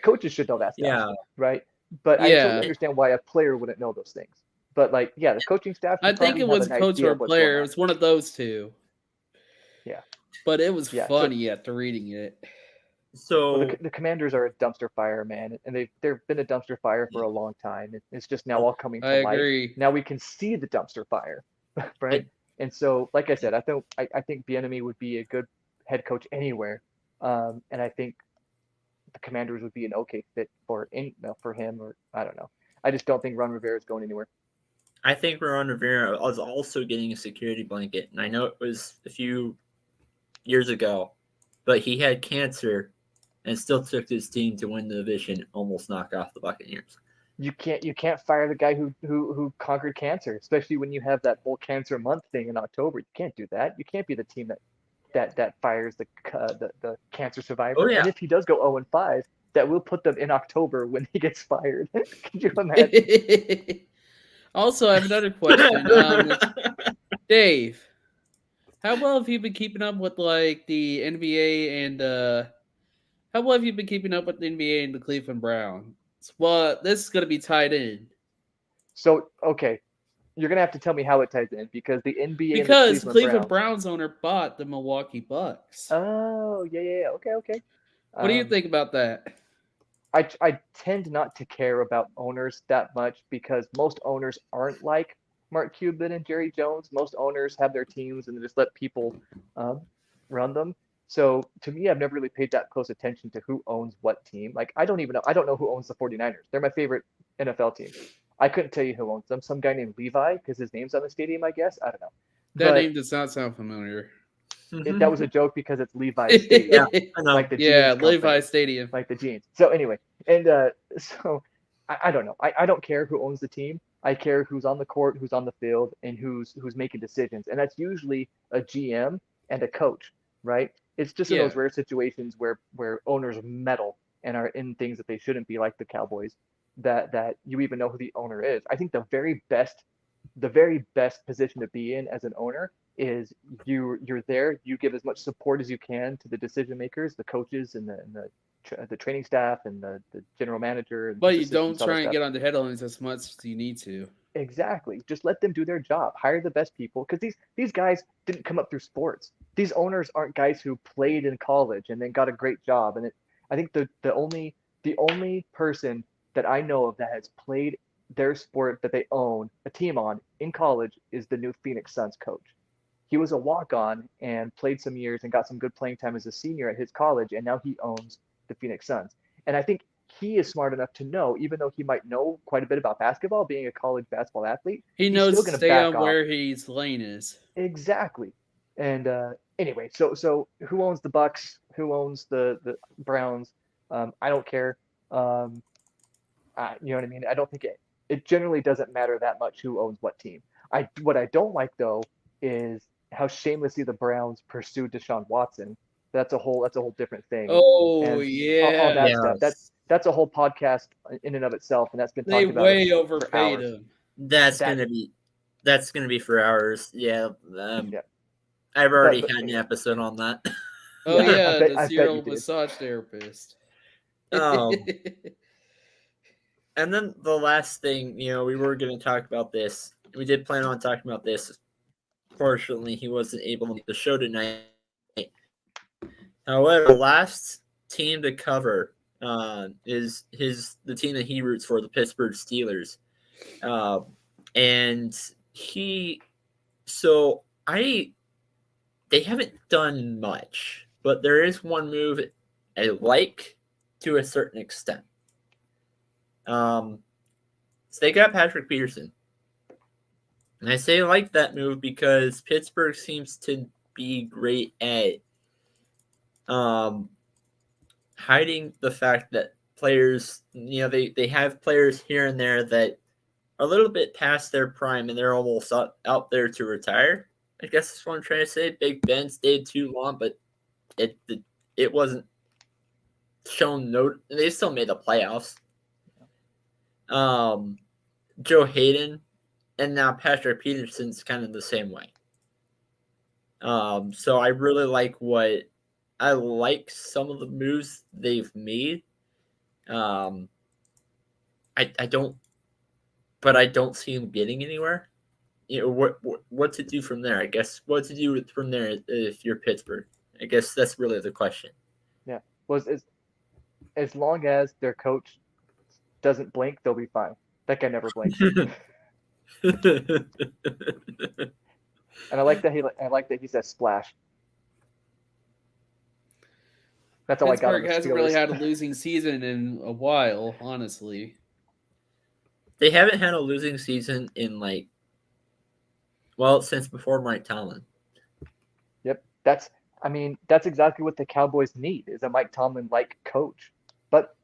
[SPEAKER 3] Coaches should know that stuff,
[SPEAKER 2] Yeah,
[SPEAKER 3] right? But I totally
[SPEAKER 4] Yeah.
[SPEAKER 3] understand why a player wouldn't know those things. But like, yeah, the coaching staff
[SPEAKER 4] I
[SPEAKER 3] should
[SPEAKER 4] think
[SPEAKER 3] probably
[SPEAKER 4] it
[SPEAKER 3] have
[SPEAKER 4] was
[SPEAKER 3] an
[SPEAKER 4] a coach
[SPEAKER 3] idea
[SPEAKER 4] or
[SPEAKER 3] of
[SPEAKER 4] a
[SPEAKER 3] what's going
[SPEAKER 4] player. It
[SPEAKER 3] on.
[SPEAKER 4] was one of those two.
[SPEAKER 3] Yeah,
[SPEAKER 4] But it was
[SPEAKER 3] yeah. So,
[SPEAKER 4] funny after reading it.
[SPEAKER 3] well,
[SPEAKER 2] so
[SPEAKER 3] the Commanders are a dumpster fire, man, and they've been a dumpster fire for a long time. It's just now all coming
[SPEAKER 4] I
[SPEAKER 3] to light.
[SPEAKER 4] agree.
[SPEAKER 3] Now we can see the dumpster fire, right?
[SPEAKER 2] I,
[SPEAKER 3] And so, like I said, I think Bieniemy would be a good head coach anywhere, and I think the Commanders would be an okay fit for him, or I don't know. I just don't think Ron Rivera is going anywhere.
[SPEAKER 2] I think Ron Rivera was also getting a security blanket, and I know it was a few years ago, but he had cancer and still took his team to win the division, almost knock off the Buccaneers.
[SPEAKER 3] You can't fire the guy who conquered cancer, especially when you have that whole cancer month thing in October. You can't do that. You can't be the team that fires the cancer
[SPEAKER 2] Oh
[SPEAKER 3] survivor.
[SPEAKER 2] yeah,
[SPEAKER 3] And if he does go 0-5, that will put them in October when he gets fired. Could you imagine?
[SPEAKER 4] Also, I have another question. Dave, how well have you been keeping up with like the NBA and how well have you been keeping up with the NBA and the Cleveland Browns? Well, this is gonna be tied in
[SPEAKER 3] So okay, you're gonna have to tell me how it ties in because the NBA and the
[SPEAKER 4] because the
[SPEAKER 3] Cleveland
[SPEAKER 4] Cleveland
[SPEAKER 3] Browns.
[SPEAKER 4] Browns owner bought the Milwaukee Bucks.
[SPEAKER 3] Oh yeah, yeah, yeah. Okay, okay.
[SPEAKER 4] What do you
[SPEAKER 3] Um,
[SPEAKER 4] think about that?
[SPEAKER 3] I tend not to care about owners that much because most owners aren't like Mark Cuban and Jerry Jones. Most owners have their teams and they just let people um, run them. So to me, I've never really paid that close attention to who owns what team. Like I don't even know. I don't know who owns the 49ers. They're my favorite NFL team. I couldn't tell you who owns them. Some guy named Levi because his name's on the stadium, I guess. I don't know.
[SPEAKER 4] That
[SPEAKER 3] But
[SPEAKER 4] name does not sound familiar.
[SPEAKER 3] that was a joke because it's Levi's Stadium,
[SPEAKER 2] yeah, I know.
[SPEAKER 3] like the
[SPEAKER 4] Yeah,
[SPEAKER 3] jeans
[SPEAKER 4] Levi
[SPEAKER 3] company,
[SPEAKER 4] Stadium.
[SPEAKER 3] like the jeans. So anyway, and so I don't know. I don't care who owns the team. I care who's on the court, who's on the field, and who's making decisions. And that's usually a GM and a coach, right? It's just in those
[SPEAKER 4] Yeah.
[SPEAKER 3] rare situations where owners meddle and are in things that they shouldn't be, like the Cowboys, that you even know who the owner is. I think the very best position to be in as an owner is you're there, you give as much support as you can to the decision makers, the coaches and the training staff and the general manager and
[SPEAKER 4] But
[SPEAKER 3] his
[SPEAKER 4] you don't
[SPEAKER 3] assistants, all that
[SPEAKER 4] try and
[SPEAKER 3] stuff.
[SPEAKER 4] get on the headlines as much as you need to.
[SPEAKER 3] Exactly. Just let them do their job. Hire the best people because these guys didn't come up through sports. These owners aren't guys who played in college and then got a great job. And I think the only person that I know of that has played their sport that they own a team on in college is the new Phoenix Suns coach. He was a walk-on and played some years and got some good playing time as a senior at his college, and now he owns the Phoenix Suns. And I think he is smart enough to know, even though he might know quite a bit about basketball, being a college basketball athlete,
[SPEAKER 4] He
[SPEAKER 3] he's
[SPEAKER 4] knows
[SPEAKER 3] still
[SPEAKER 4] to
[SPEAKER 3] going to
[SPEAKER 4] stay
[SPEAKER 3] back
[SPEAKER 4] on
[SPEAKER 3] off.
[SPEAKER 4] where his lane is.
[SPEAKER 3] Exactly. And anyway, so who owns the Bucks? Who owns the Browns? I don't care. You know what I mean? I don't think it generally doesn't matter that much who owns what team. What I don't like though is how shamelessly the Browns pursued Deshaun Watson. That's a whole different thing,
[SPEAKER 4] Oh
[SPEAKER 3] and all
[SPEAKER 4] yeah,
[SPEAKER 3] that stuff.
[SPEAKER 2] Yes.
[SPEAKER 3] That's a whole podcast in and of itself, and that's been
[SPEAKER 4] they
[SPEAKER 3] talked about
[SPEAKER 4] way
[SPEAKER 3] for
[SPEAKER 4] overpaid
[SPEAKER 3] hours.
[SPEAKER 4] him.
[SPEAKER 2] That's
[SPEAKER 3] That
[SPEAKER 2] gonna be for hours. Yeah.
[SPEAKER 3] yeah,
[SPEAKER 2] I've already
[SPEAKER 3] but
[SPEAKER 2] had an
[SPEAKER 3] anyway,
[SPEAKER 2] episode on that.
[SPEAKER 4] Oh
[SPEAKER 3] yeah,
[SPEAKER 4] yeah, the
[SPEAKER 3] I bet you
[SPEAKER 4] serial
[SPEAKER 3] did.
[SPEAKER 4] massage therapist.
[SPEAKER 2] um, and then the last thing, we were going to talk about this. We did plan on talking about this. Fortunately, he wasn't able to make the show tonight. However, the last team to cover is the team that he roots for, the Pittsburgh Steelers. And they haven't done much, but there is one move I like to a certain extent. So they got Patrick Peterson. And I say I like that move because Pittsburgh seems to be great at hiding the fact that players, they have players here and there that are a little bit past their prime and they're almost out there to retire. I guess that's what I'm trying to say. Big Ben stayed too long, but it wasn't shown. They still made the playoffs. Joe Hayden and now Patrick Peterson's kind of the same way. So I really like some of the moves they've made. I don't see him getting anywhere. What to do from there? I guess what to do from there if you're Pittsburgh. I guess that's really the question.
[SPEAKER 3] Yeah. Well, as long as their coach doesn't blink, they'll be fine. That guy never blinks. And I like that he says splash. That's all I got on
[SPEAKER 4] Pittsburgh
[SPEAKER 3] the
[SPEAKER 4] hasn't really
[SPEAKER 3] Steelers.
[SPEAKER 4] had a losing season in a while, honestly.
[SPEAKER 2] They haven't had a losing season in since before Mike Tomlin.
[SPEAKER 3] Yep. That's exactly what the Cowboys need is a Mike Tomlin-like coach. But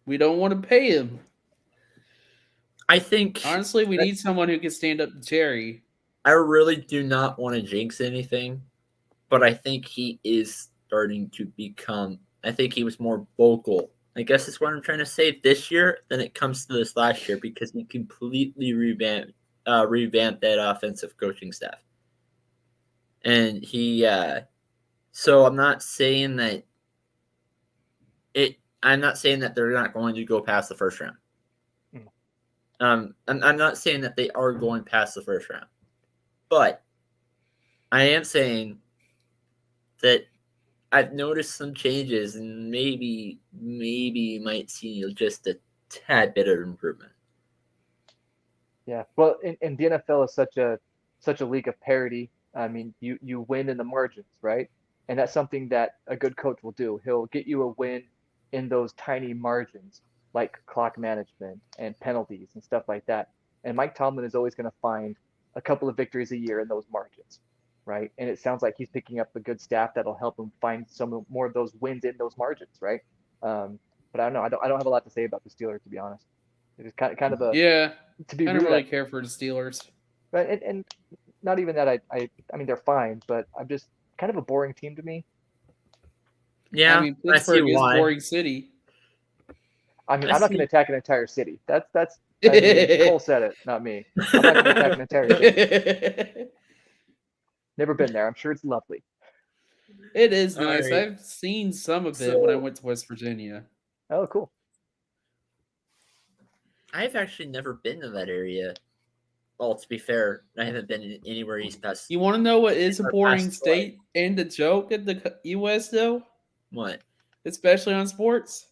[SPEAKER 4] we don't want to pay him.
[SPEAKER 2] I think
[SPEAKER 4] Honestly, we need someone who can stand up to Jerry.
[SPEAKER 2] I really do not want to jinx anything, but I think he is starting to become. I think he was more vocal. I guess that's what I'm trying to say this year than it comes to this last year because he completely revamped that offensive coaching staff. And he, so I'm not saying that I'm not saying that they're not going to go past the first round. I'm not saying that they are going past the first round, but I am saying that I've noticed some changes and maybe you might see just a tad bit of improvement.
[SPEAKER 3] yeah, well, and the NFL is such a league of parity. I mean, you win in the margins, right? And that's something that a good coach will do. He'll get you a win in those tiny margins, like clock management and penalties and stuff like that. And Mike Tomlin is always going to find a couple of victories a year in those margins, right? And it sounds like he's picking up a good staff that'll help him find some more of those wins in those margins, right? But I don't know. I don't have a lot to say about the Steelers, to be honest. It's kind of a to be
[SPEAKER 4] I don't
[SPEAKER 3] rude.
[SPEAKER 4] really care for the Steelers.
[SPEAKER 3] Right, and not even that. I mean they're fine, but I'm just kind of a boring team to me.
[SPEAKER 2] Yeah,
[SPEAKER 4] I mean, Pittsburgh is a boring city.
[SPEAKER 3] I mean, I'm not going to attack an entire city. That's I mean, Cole said it, not me. I'm not going to attack an entire city. Never been there. I'm sure it's lovely.
[SPEAKER 4] It is
[SPEAKER 2] All
[SPEAKER 4] nice.
[SPEAKER 2] right.
[SPEAKER 4] I've seen some of it when I
[SPEAKER 2] So-
[SPEAKER 4] went to West Virginia.
[SPEAKER 3] Oh, cool.
[SPEAKER 2] I've actually never been to that area. Well, to be fair, I haven't been anywhere east past.
[SPEAKER 4] You want to know what is a
[SPEAKER 2] Or
[SPEAKER 4] boring
[SPEAKER 2] past
[SPEAKER 4] state and a joke in the U.S. though,
[SPEAKER 2] What?
[SPEAKER 4] especially on sports?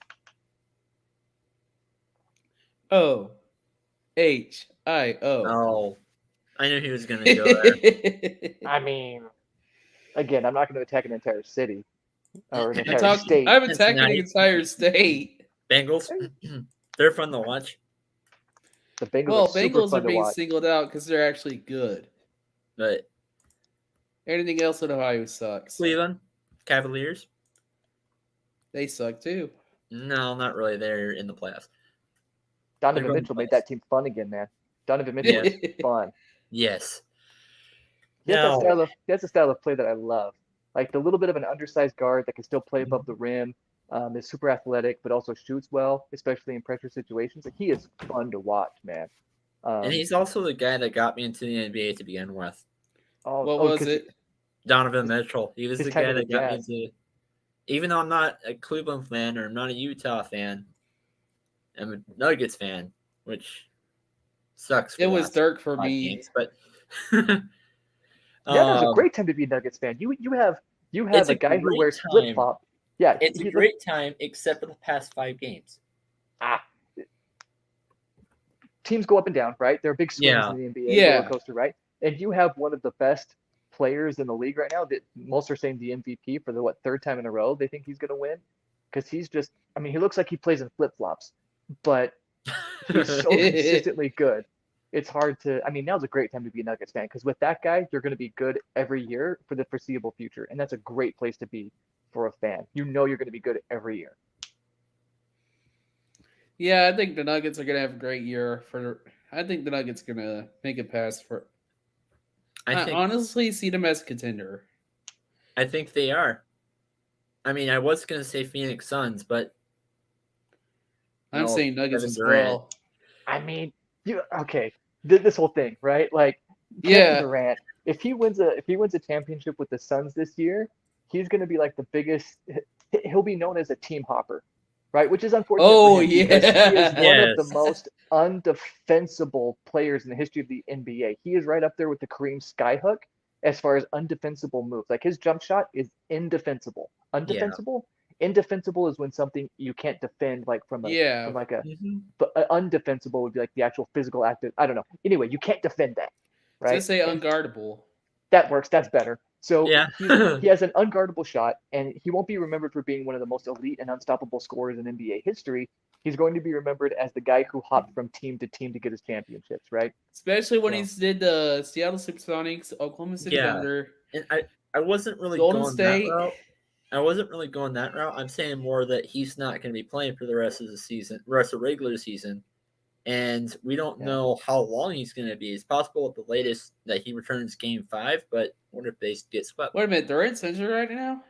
[SPEAKER 4] OHIO.
[SPEAKER 2] Oh, I knew he was going to go there.
[SPEAKER 3] I mean, again, I'm not going to attack an entire city or an entire
[SPEAKER 4] I'm
[SPEAKER 3] state.
[SPEAKER 4] attacking the
[SPEAKER 2] Cincinnati.
[SPEAKER 4] entire state.
[SPEAKER 2] Bengals, they're fun to watch,
[SPEAKER 3] The Bengals
[SPEAKER 4] Well,
[SPEAKER 3] are super
[SPEAKER 4] Bengals are
[SPEAKER 3] fun to
[SPEAKER 4] being
[SPEAKER 3] watch.
[SPEAKER 4] singled out because they're actually good.
[SPEAKER 2] but
[SPEAKER 4] Anything else in Ohio sucks.
[SPEAKER 2] Cleveland Cavaliers,
[SPEAKER 4] They suck too.
[SPEAKER 2] no, not really. They're in the playoffs.
[SPEAKER 3] Donovan
[SPEAKER 2] They're going
[SPEAKER 3] Mitchell
[SPEAKER 2] to
[SPEAKER 3] made
[SPEAKER 2] playoffs.
[SPEAKER 3] that team fun again, man. Donovan Mitchell is fun.
[SPEAKER 2] Yes.
[SPEAKER 3] He has,
[SPEAKER 2] Now,
[SPEAKER 3] he has a style of play that I love. Like the little bit of an undersized guard that can still play above the rim, is super athletic, but also shoots well, especially in pressure situations. Like he is fun to watch, man.
[SPEAKER 2] and he's also the guy that got me into the NBA to begin with.
[SPEAKER 4] What was
[SPEAKER 3] 'cause
[SPEAKER 4] it?
[SPEAKER 2] Donovan Mitchell. He was
[SPEAKER 3] his
[SPEAKER 2] the
[SPEAKER 3] time
[SPEAKER 2] guy
[SPEAKER 3] with
[SPEAKER 2] that
[SPEAKER 3] the
[SPEAKER 2] got me
[SPEAKER 3] Jazz.
[SPEAKER 2] into. Even though I'm not a Cleveland fan or I'm not a Utah fan, I'm a Nuggets fan, which sucks. For
[SPEAKER 4] It
[SPEAKER 2] the
[SPEAKER 4] was
[SPEAKER 2] last
[SPEAKER 4] Dirk for
[SPEAKER 2] 5
[SPEAKER 4] me.
[SPEAKER 2] games, but
[SPEAKER 3] Now there's a
[SPEAKER 2] um,
[SPEAKER 3] great time to be a Nuggets fan. You have
[SPEAKER 2] It's
[SPEAKER 3] a
[SPEAKER 2] a
[SPEAKER 3] guy who
[SPEAKER 2] great
[SPEAKER 3] wears
[SPEAKER 2] time.
[SPEAKER 3] flip flop. Yeah,
[SPEAKER 2] it's a great time, except for the past 5 games.
[SPEAKER 3] Teams go up and down, right? There are big swings
[SPEAKER 2] Yeah.
[SPEAKER 3] in the NBA,
[SPEAKER 4] Yeah.
[SPEAKER 3] roller coaster, right? And you have one of the best players in the league right now that most are saying the MVP for the third time in a row. They think he's going to win because he's just. I mean, he looks like he plays in flip flops, but he's so consistently good. It's hard to. I mean, now's a great time to be a Nuggets fan because with that guy, you're going to be good every year for the foreseeable future, and that's a great place to be for a fan. You know you're going to be good every year.
[SPEAKER 4] Yeah, I think the Nuggets are gonna have a great year. I think the Nuggets are gonna make it past. I
[SPEAKER 2] I think
[SPEAKER 4] honestly see them as a contender.
[SPEAKER 2] I think they are. I mean, I was gonna say Phoenix Suns, but
[SPEAKER 4] I'm
[SPEAKER 2] No,
[SPEAKER 4] saying Nuggets
[SPEAKER 2] Kevin
[SPEAKER 4] as
[SPEAKER 2] Durant.
[SPEAKER 4] well.
[SPEAKER 3] I mean, okay, this whole thing, right? Like
[SPEAKER 4] Yeah.
[SPEAKER 3] Kevin Durant, if he wins a championship with the Suns this year, he's going to be like the biggest. He'll be known as a team hopper, right? Which is unfortunate.
[SPEAKER 4] Oh,
[SPEAKER 3] for him because he is
[SPEAKER 4] yeah.
[SPEAKER 3] one of the
[SPEAKER 2] Yes.
[SPEAKER 3] most undefensible players in the history of the NBA. He is right up there with the Kareem Skyhook as far as undefensible moves. Like his jump shot is indefensible. Undefensible. Indefensible is when something you can't defend, like from
[SPEAKER 4] Yeah.
[SPEAKER 3] like a.
[SPEAKER 2] Mhm.
[SPEAKER 3] But undefensible would be like the actual physical act. I don't know. Anyway, you can't defend that, right?
[SPEAKER 4] Just say
[SPEAKER 3] And
[SPEAKER 4] unguardable.
[SPEAKER 3] that works. That's better. So
[SPEAKER 2] Yeah.
[SPEAKER 3] he has an unguardable shot, and he won't be remembered for being one of the most elite and unstoppable scorers in NBA history. He's going to be remembered as the guy who hopped from team to team to get his championships, right?
[SPEAKER 4] Especially when
[SPEAKER 3] Yeah.
[SPEAKER 4] he did the Seattle Supersonics, Oklahoma City
[SPEAKER 2] Yeah.
[SPEAKER 4] Thunder.
[SPEAKER 2] And I wasn't really
[SPEAKER 4] Golden
[SPEAKER 2] going
[SPEAKER 4] State.
[SPEAKER 2] that route. I wasn't really going that route. I'm saying more that he's not going to be playing for the rest of the season, rest of the regular season, and we don't
[SPEAKER 3] Yeah.
[SPEAKER 2] know how long he's going to be. It's possible at the latest that he returns Game 5, but what if they get swept?
[SPEAKER 4] Wait a minute, Durant's injured right now?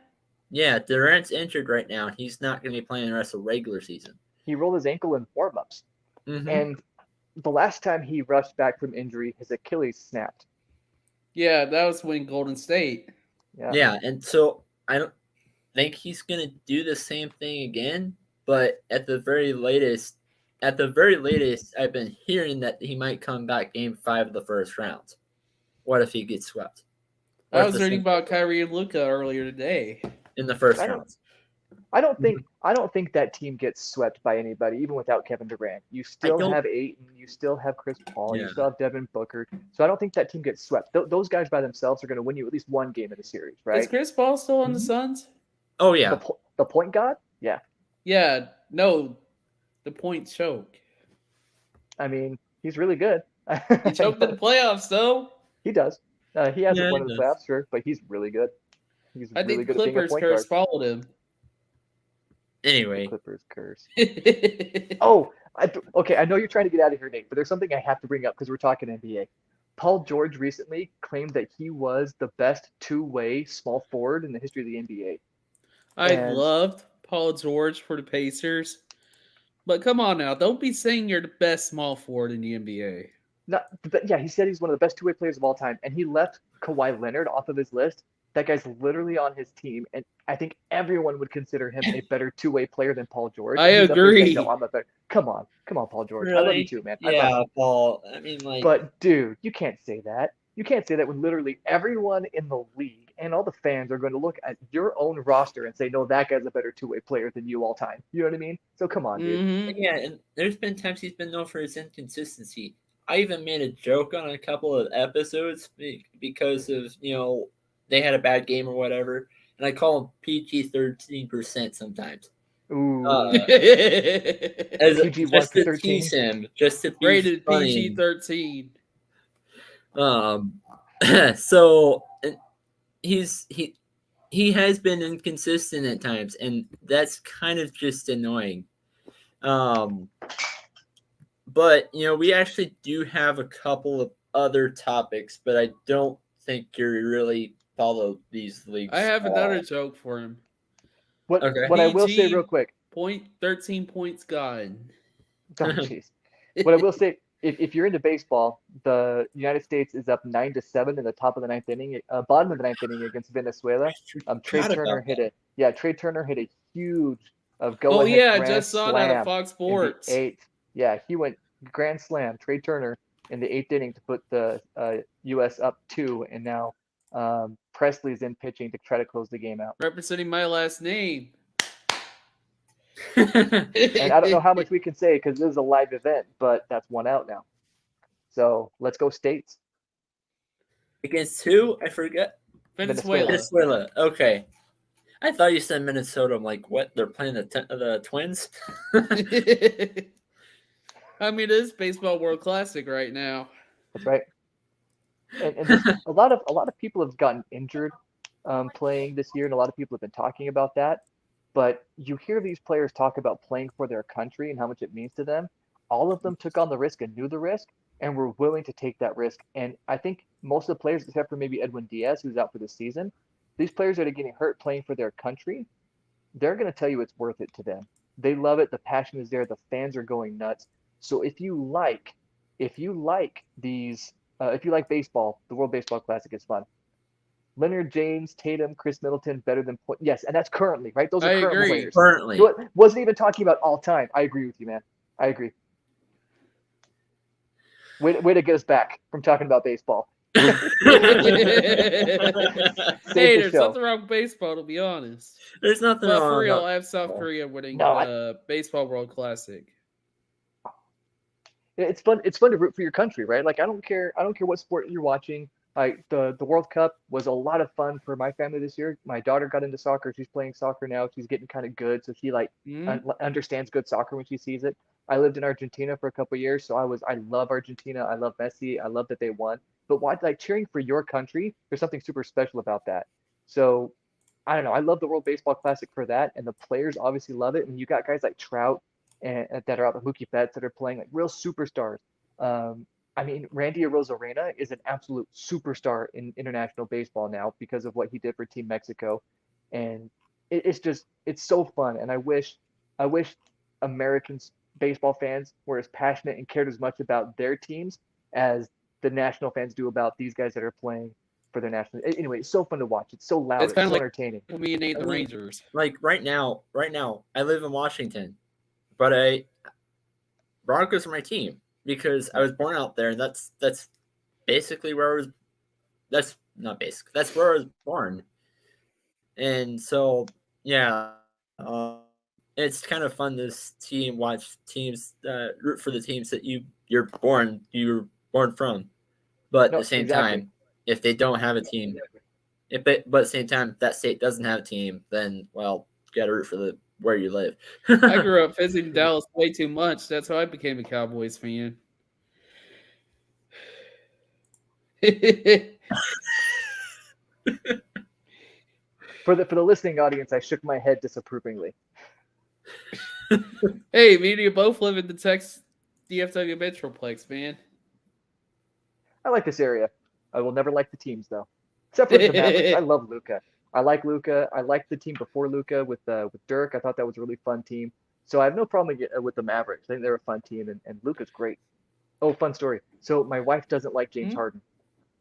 [SPEAKER 2] Yeah, Durant's injured right now. He's not going to be playing the rest of the regular season.
[SPEAKER 3] He rolled his ankle in warm-ups,
[SPEAKER 2] Mhm.
[SPEAKER 3] and the last time he rushed back from injury, his Achilles snapped.
[SPEAKER 4] Yeah, that was when Golden State.
[SPEAKER 2] Yeah, and so I don't think he's going to do the same thing again, but at the very latest, I've been hearing that he might come back Game 5 of the first round. What if he gets swept? What
[SPEAKER 4] I
[SPEAKER 2] if
[SPEAKER 4] was
[SPEAKER 2] the
[SPEAKER 4] reading
[SPEAKER 2] Suns
[SPEAKER 4] about Kyrie and Luca earlier today.
[SPEAKER 2] in the first
[SPEAKER 3] I don't-
[SPEAKER 2] round.
[SPEAKER 3] I don't think that team gets swept by anybody, even without Kevin Durant. You still
[SPEAKER 2] don't-
[SPEAKER 3] have Ayton, you still have Chris Paul,
[SPEAKER 2] Yeah.
[SPEAKER 3] you still have Devin Booker. So I don't think that team gets swept. Those guys by themselves are going to win you at least one game in the series,
[SPEAKER 4] Is
[SPEAKER 3] right?
[SPEAKER 4] Chris Paul still on the
[SPEAKER 2] Mhm.
[SPEAKER 4] Suns?
[SPEAKER 2] Oh yeah,
[SPEAKER 3] The point guard, yeah.
[SPEAKER 4] Yeah, no, the point choke.
[SPEAKER 3] I mean, he's really good.
[SPEAKER 4] He choked in the playoffs, though.
[SPEAKER 3] He does. He hasn't
[SPEAKER 2] Yeah,
[SPEAKER 3] won
[SPEAKER 2] he
[SPEAKER 3] in the
[SPEAKER 2] does.
[SPEAKER 3] playoffs, sure, but he's really good. He's
[SPEAKER 4] I
[SPEAKER 3] really
[SPEAKER 4] think the
[SPEAKER 3] good at being a
[SPEAKER 4] Clippers
[SPEAKER 3] point guard.
[SPEAKER 4] curse followed him.
[SPEAKER 3] The
[SPEAKER 2] anyway,
[SPEAKER 3] Clippers curse. Oh, okay. I know you're trying to get out of here, Nate, but there's something I have to bring up because we're talking NBA. Paul George recently claimed that he was the best two-way small forward in the history of the NBA.
[SPEAKER 4] I
[SPEAKER 3] And-
[SPEAKER 4] loved Paul George for the Pacers. But come on now, don't be saying you're the best small forward in the NBA.
[SPEAKER 3] Not, but yeah, he said he's one of the best two-way players of all time, and he left Kawhi Leonard off of his list. That guy's literally on his team, and I think everyone would consider him a better two-way player than Paul George.
[SPEAKER 4] I
[SPEAKER 3] And he's up there saying,
[SPEAKER 4] agree.
[SPEAKER 3] "No, I'm a better." Come on, Paul George. I love you
[SPEAKER 2] Really?
[SPEAKER 3] too, man. I love
[SPEAKER 2] Yeah,
[SPEAKER 3] you.
[SPEAKER 2] Paul. I mean, like,
[SPEAKER 3] But dude, you can't say that. You can't say that when literally everyone in the league and all the fans are going to look at your own roster and say, "No, that guy's a better two-way player than you all time." You know what I mean? So come on, dude.
[SPEAKER 4] Mm-hmm.
[SPEAKER 2] yeah, and there's been times he's been known for his inconsistency. I even made a joke on a couple of episodes because of they had a bad game or whatever, and I call him PG 13% sometimes.
[SPEAKER 3] Ooh,
[SPEAKER 2] As
[SPEAKER 3] PG 1
[SPEAKER 2] just
[SPEAKER 3] through
[SPEAKER 2] to
[SPEAKER 3] 13.
[SPEAKER 2] tease him, just to be
[SPEAKER 4] Rated
[SPEAKER 2] funny.
[SPEAKER 4] PG-13.
[SPEAKER 2] So he has been inconsistent at times, and that's kind of just annoying. But we actually do have a couple of other topics, but I don't think you really follow these leagues.
[SPEAKER 4] I have another joke for him.
[SPEAKER 3] What
[SPEAKER 2] Okay.
[SPEAKER 3] what I will say
[SPEAKER 4] PG
[SPEAKER 3] real quick.
[SPEAKER 4] 13 points God.
[SPEAKER 3] Oh, jeez. What I will say, if you're into baseball, the United States is up 9-7 in the top of the ninth inning, bottom of the ninth inning against Venezuela. Trey
[SPEAKER 2] Forgot
[SPEAKER 3] Turner
[SPEAKER 2] about
[SPEAKER 3] hit
[SPEAKER 2] that.
[SPEAKER 3] it. Yeah, Trey Turner hit a huge
[SPEAKER 4] Oh
[SPEAKER 3] go-ahead
[SPEAKER 4] yeah, I
[SPEAKER 3] grand
[SPEAKER 4] just saw that on
[SPEAKER 3] slam
[SPEAKER 4] Fox
[SPEAKER 3] in
[SPEAKER 4] Sports.
[SPEAKER 3] the eighth. Yeah, he went grand slam. Trey Turner in the eighth inning to put the U.S. up 2, and now Presley's in pitching to try to close the game out.
[SPEAKER 4] Representing my last name.
[SPEAKER 3] And I don't know how much we can say because this is a live event, but that's one out now. So let's go States.
[SPEAKER 2] Against who? I forget.
[SPEAKER 4] Venezuela.
[SPEAKER 2] Venezuela. Okay. I thought you said Minnesota. I'm like, what? They're playing the Twins?
[SPEAKER 4] I mean, it is Baseball World Classic right now.
[SPEAKER 3] That's right. And just a lot of people have gotten injured playing this year, and a lot of people have been talking about that. But you hear these players talk about playing for their country and how much it means to them. All of them took on the risk and knew the risk and were willing to take that risk. And I think most of the players, except for maybe Edwin Diaz, who's out for the season, these players that are getting hurt playing for their country, they're going to tell you it's worth it to them. They love it. The passion is there. The fans are going nuts. So if you like these, if you like baseball, the World Baseball Classic is fun. Leonard James, Tatum, Chris Middleton, better than point. Yes, and that's currently, right? Those are
[SPEAKER 4] I
[SPEAKER 3] current
[SPEAKER 4] agree.
[SPEAKER 3] players.
[SPEAKER 2] Currently.
[SPEAKER 3] So it wasn't even talking about all time. I agree with you, man. I agree. Way to get us back from talking about baseball.
[SPEAKER 4] Hey,
[SPEAKER 3] the
[SPEAKER 4] there's
[SPEAKER 3] show.
[SPEAKER 4] nothing wrong with baseball, to be honest.
[SPEAKER 2] There's nothing
[SPEAKER 4] But
[SPEAKER 2] wrong.
[SPEAKER 4] for real,
[SPEAKER 2] No.
[SPEAKER 4] I have South Korea winning
[SPEAKER 3] No,
[SPEAKER 4] the Baseball World Classic.
[SPEAKER 3] It's fun. It's fun to root for your country, right? Like I don't care what sport you're watching. Like the World Cup was a lot of fun for my family this year. My daughter got into soccer. She's playing soccer now. She's getting kind of good, so she understands good soccer when she sees it. I lived in Argentina for a couple of years, so I love Argentina. I love Messi. I love that they won. But cheering for your country, there's something super special about that. So I don't know. I love the World Baseball Classic for that, and the players obviously love it. And you got guys like Trout and that are out, the Mookie Betts that are playing like real superstars. I mean, Randy Arozarena is an absolute superstar in international baseball now because of what he did for Team Mexico, and it's so fun. And I wish Americans baseball fans were as passionate and cared as much about their teams as the national fans do about these guys that are playing for their national. Anyway, it's so fun to watch. It's so loud.
[SPEAKER 4] It's
[SPEAKER 3] It's
[SPEAKER 4] kinda
[SPEAKER 3] so
[SPEAKER 4] like-
[SPEAKER 3] entertaining.
[SPEAKER 4] We and the Rangers.
[SPEAKER 2] Like right now, I live in Washington, but Broncos are my team because I was born out there, and that's basically where I was. That's not basic. That's where I was born, and so yeah, it's kind of fun to watch teams root for the teams that you were born from, but
[SPEAKER 3] No,
[SPEAKER 2] at the same
[SPEAKER 3] exactly.
[SPEAKER 2] time, if they don't have a team, but at the same time, if that state doesn't have a team, then well, you got to root for where you live.
[SPEAKER 4] I grew up visiting Dallas way too much. That's how I became a Cowboys fan.
[SPEAKER 3] For the listening audience, I shook my head disapprovingly.
[SPEAKER 4] Hey, me and you both live in the Texas DFW Metroplex, man.
[SPEAKER 3] I like this area. I will never like the teams though, except for the Mavericks. I love Luka. I like Luka. I liked the team before Luka with Dirk. I thought that was a really fun team. So I have no problem with the Mavericks. I think they're a fun team, and Luka's great. Oh, fun story. So my wife doesn't like James
[SPEAKER 4] Hmm?
[SPEAKER 3] Harden,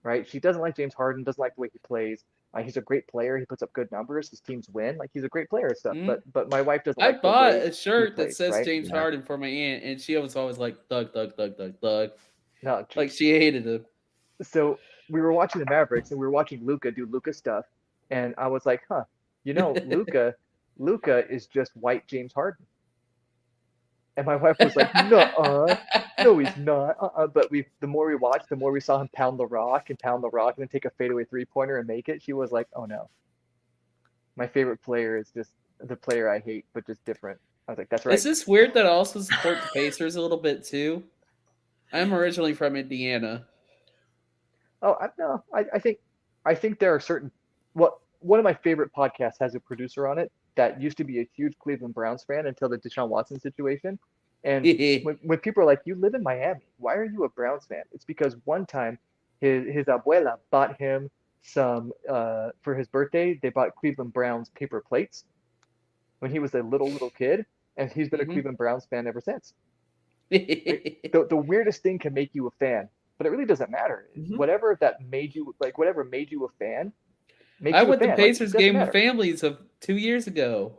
[SPEAKER 3] right? She doesn't like James Harden, doesn't like the way he plays. He's a great player. He puts up good numbers. His teams win. Like he's a great player and stuff.
[SPEAKER 4] Hmm?
[SPEAKER 3] But my wife doesn't
[SPEAKER 4] I
[SPEAKER 3] like the
[SPEAKER 4] bought
[SPEAKER 3] way
[SPEAKER 4] a
[SPEAKER 3] he
[SPEAKER 4] shirt that
[SPEAKER 3] plays,
[SPEAKER 4] says
[SPEAKER 3] right?
[SPEAKER 4] James
[SPEAKER 2] Yeah.
[SPEAKER 4] Harden for my aunt, and she was always like, Doug, Doug, Doug, Doug, Doug.
[SPEAKER 3] No,
[SPEAKER 4] Like she hated him.
[SPEAKER 3] so we were watching the Mavericks and we were watching Luka do Luka stuff, and I was like, huh, Luka is just white James Harden. And my wife was like, no, no, he's not. But the more we watched, the more we saw him pound the rock, and then take a fadeaway three-pointer and make it. She was like, oh no, my favorite player is just the player I hate, but just different. I was like, that's
[SPEAKER 4] Is
[SPEAKER 3] right.
[SPEAKER 4] this weird that I also support the Pacers a little bit too? I'm originally from Indiana.
[SPEAKER 3] Oh, no, I think there are certain. One of my favorite podcasts has a producer on it that used to be a huge Cleveland Browns fan until the Deshaun Watson situation. And when people are like, "You live in Miami, why are you a Browns fan?" It's because one time his abuela bought him some for his birthday. They bought Cleveland Browns paper plates when he was a little kid, and he's been a
[SPEAKER 4] Mhm.
[SPEAKER 3] Cleveland Browns fan ever since. Right? The weirdest thing can make you a fan, but it really doesn't matter.
[SPEAKER 2] Mhm.
[SPEAKER 3] Whatever made you a fan makes
[SPEAKER 4] I
[SPEAKER 3] you a
[SPEAKER 4] went to
[SPEAKER 3] fan. Like it
[SPEAKER 4] Pacers
[SPEAKER 3] doesn't
[SPEAKER 4] game with
[SPEAKER 3] matter.
[SPEAKER 4] families of 2 years ago,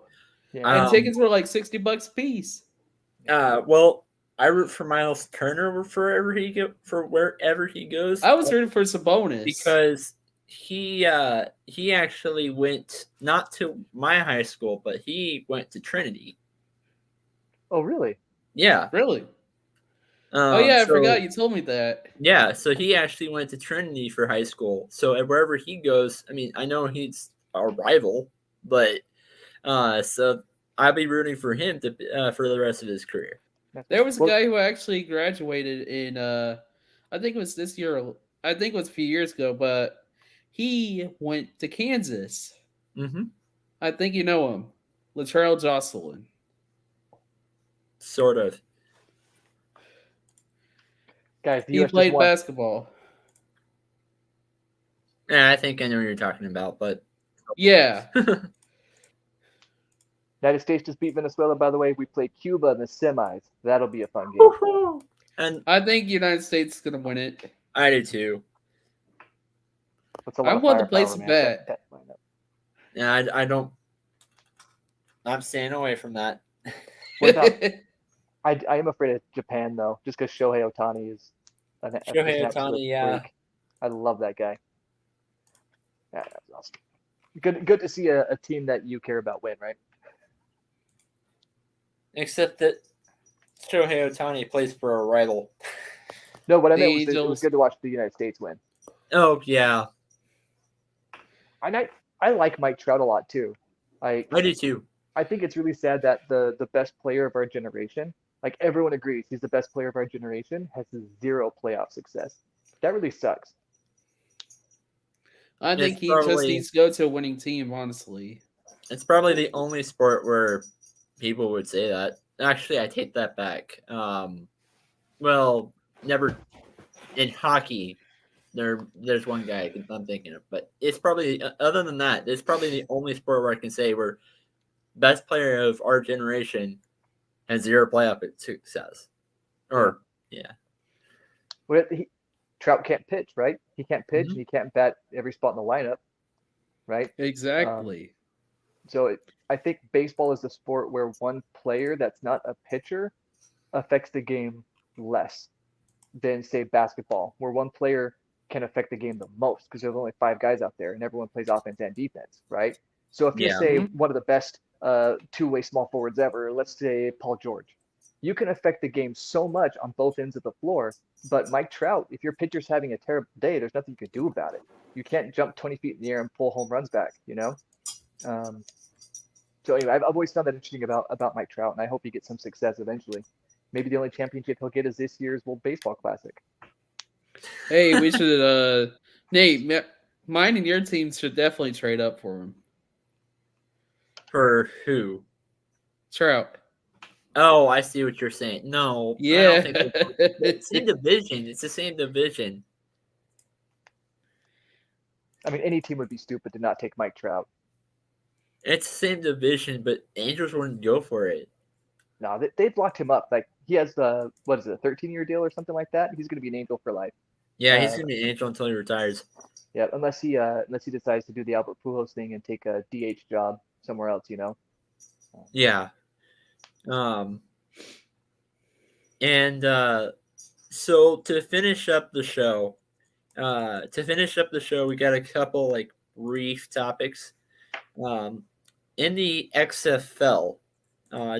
[SPEAKER 3] Yeah.
[SPEAKER 4] and
[SPEAKER 2] Um,
[SPEAKER 4] tickets were like $60 a piece.
[SPEAKER 2] well, I root for Miles Turner for wherever he goes
[SPEAKER 4] I was rooting for Sabonis.
[SPEAKER 2] because he actually went not to my high school, but he went to Trinity.
[SPEAKER 3] Oh, really?
[SPEAKER 2] Yeah.
[SPEAKER 4] Really? Oh yeah, I
[SPEAKER 2] So
[SPEAKER 4] forgot you told me that.
[SPEAKER 2] yeah, so he actually went to Trinity for high school. So wherever he goes, I mean, I know he's our rival, but so I'll be rooting for him to for the rest of his career.
[SPEAKER 4] There was a
[SPEAKER 3] Well,
[SPEAKER 4] guy who actually graduated in I think it was this year. I think it was a few years ago, but he went to Kansas.
[SPEAKER 2] Mm-hmm.
[SPEAKER 4] I think you know him, Latrell Jocelyn.
[SPEAKER 2] Sort of.
[SPEAKER 3] guys, the
[SPEAKER 4] He
[SPEAKER 3] U.S. just
[SPEAKER 4] played
[SPEAKER 3] won.
[SPEAKER 4] basketball.
[SPEAKER 2] Yeah, I think I know what you're talking about, but
[SPEAKER 4] Yeah,
[SPEAKER 3] United States just beat Venezuela. By the way, we play Cuba in the semis. That'll be a fun game.
[SPEAKER 2] and
[SPEAKER 4] I think United States is gonna win it.
[SPEAKER 2] I do too.
[SPEAKER 3] That's a
[SPEAKER 4] I
[SPEAKER 3] lot of
[SPEAKER 4] want to
[SPEAKER 3] firepower,
[SPEAKER 4] place a
[SPEAKER 3] man.
[SPEAKER 4] bet.
[SPEAKER 3] That lineup.
[SPEAKER 2] Yeah, I don't. I'm staying away from that.
[SPEAKER 3] What about? I am afraid of Japan though, just because Shohei Ohtani is just
[SPEAKER 2] Shohei
[SPEAKER 3] an absolute
[SPEAKER 2] Ohtani, yeah.
[SPEAKER 3] freak. I love that guy. Yeah, that was awesome. Good to see a team that you care about win, right?
[SPEAKER 2] Except that Shohei Ohtani plays for a rival.
[SPEAKER 3] No, what I
[SPEAKER 4] The
[SPEAKER 3] meant was that it was
[SPEAKER 4] Angels.
[SPEAKER 3] good to watch the United States win.
[SPEAKER 2] Oh yeah,
[SPEAKER 3] I like Mike Trout a lot too. I
[SPEAKER 2] I do too.
[SPEAKER 3] I think it's really sad that the best player of our generation, like everyone agrees, he's the best player of our generation, has zero playoff success. That really sucks.
[SPEAKER 4] I think
[SPEAKER 2] It's
[SPEAKER 4] he just
[SPEAKER 2] probably
[SPEAKER 4] needs to go to a winning team. Honestly,
[SPEAKER 2] the only sport where people would say that. Actually, I take that back. Well, never in hockey. There's one guy I'm thinking of, but it's probably other than that, it's probably the only sport where I can say where best player of our generation has zero playoff success. Or yeah,
[SPEAKER 3] But Trout can't pitch, right? He can't pitch
[SPEAKER 2] Mhm.
[SPEAKER 3] and he can't bat every spot in the lineup, right?
[SPEAKER 4] exactly.
[SPEAKER 3] So I think baseball is a sport where one player that's not a pitcher affects the game less than say basketball, where one player can affect the game the most because there's only five guys out there and everyone plays offense and defense, right? So if you
[SPEAKER 2] yeah,
[SPEAKER 3] say
[SPEAKER 4] Mhm.
[SPEAKER 3] one of the best two-way small forwards ever, let's say Paul George, you can affect the game so much on both ends of the floor. But Mike Trout, if your pitcher's having a terrible day, there's nothing you can do about it. You can't jump 20 feet in the air and pull home runs back, you know? Um, so anyway, I've always found that interesting about Mike Trout, and I hope he gets some success eventually. Maybe the only championship he'll get is this year's World Baseball Classic.
[SPEAKER 4] Hey, we should Nate, mine and your team should definitely trade up for him.
[SPEAKER 2] for who?
[SPEAKER 4] Trout.
[SPEAKER 2] Oh, I see what you're saying. No, I
[SPEAKER 4] Yeah.
[SPEAKER 2] don't think it's the same division. It's the same division.
[SPEAKER 3] I mean, any team would be stupid to not take Mike Trout.
[SPEAKER 2] It's the same division, but Angels wouldn't go for it.
[SPEAKER 3] No, they've locked him up. Like he has the what is it, a 13-year deal or something like that. He's going to be an Angel for life.
[SPEAKER 2] Yeah, he's gonna be an Angel until he retires.
[SPEAKER 3] Yeah, unless he decides to do the Albert Pujols thing and take a DH job somewhere else, you know.
[SPEAKER 2] Yeah. And so to finish up the show, we got a couple like brief topics. In the XFL,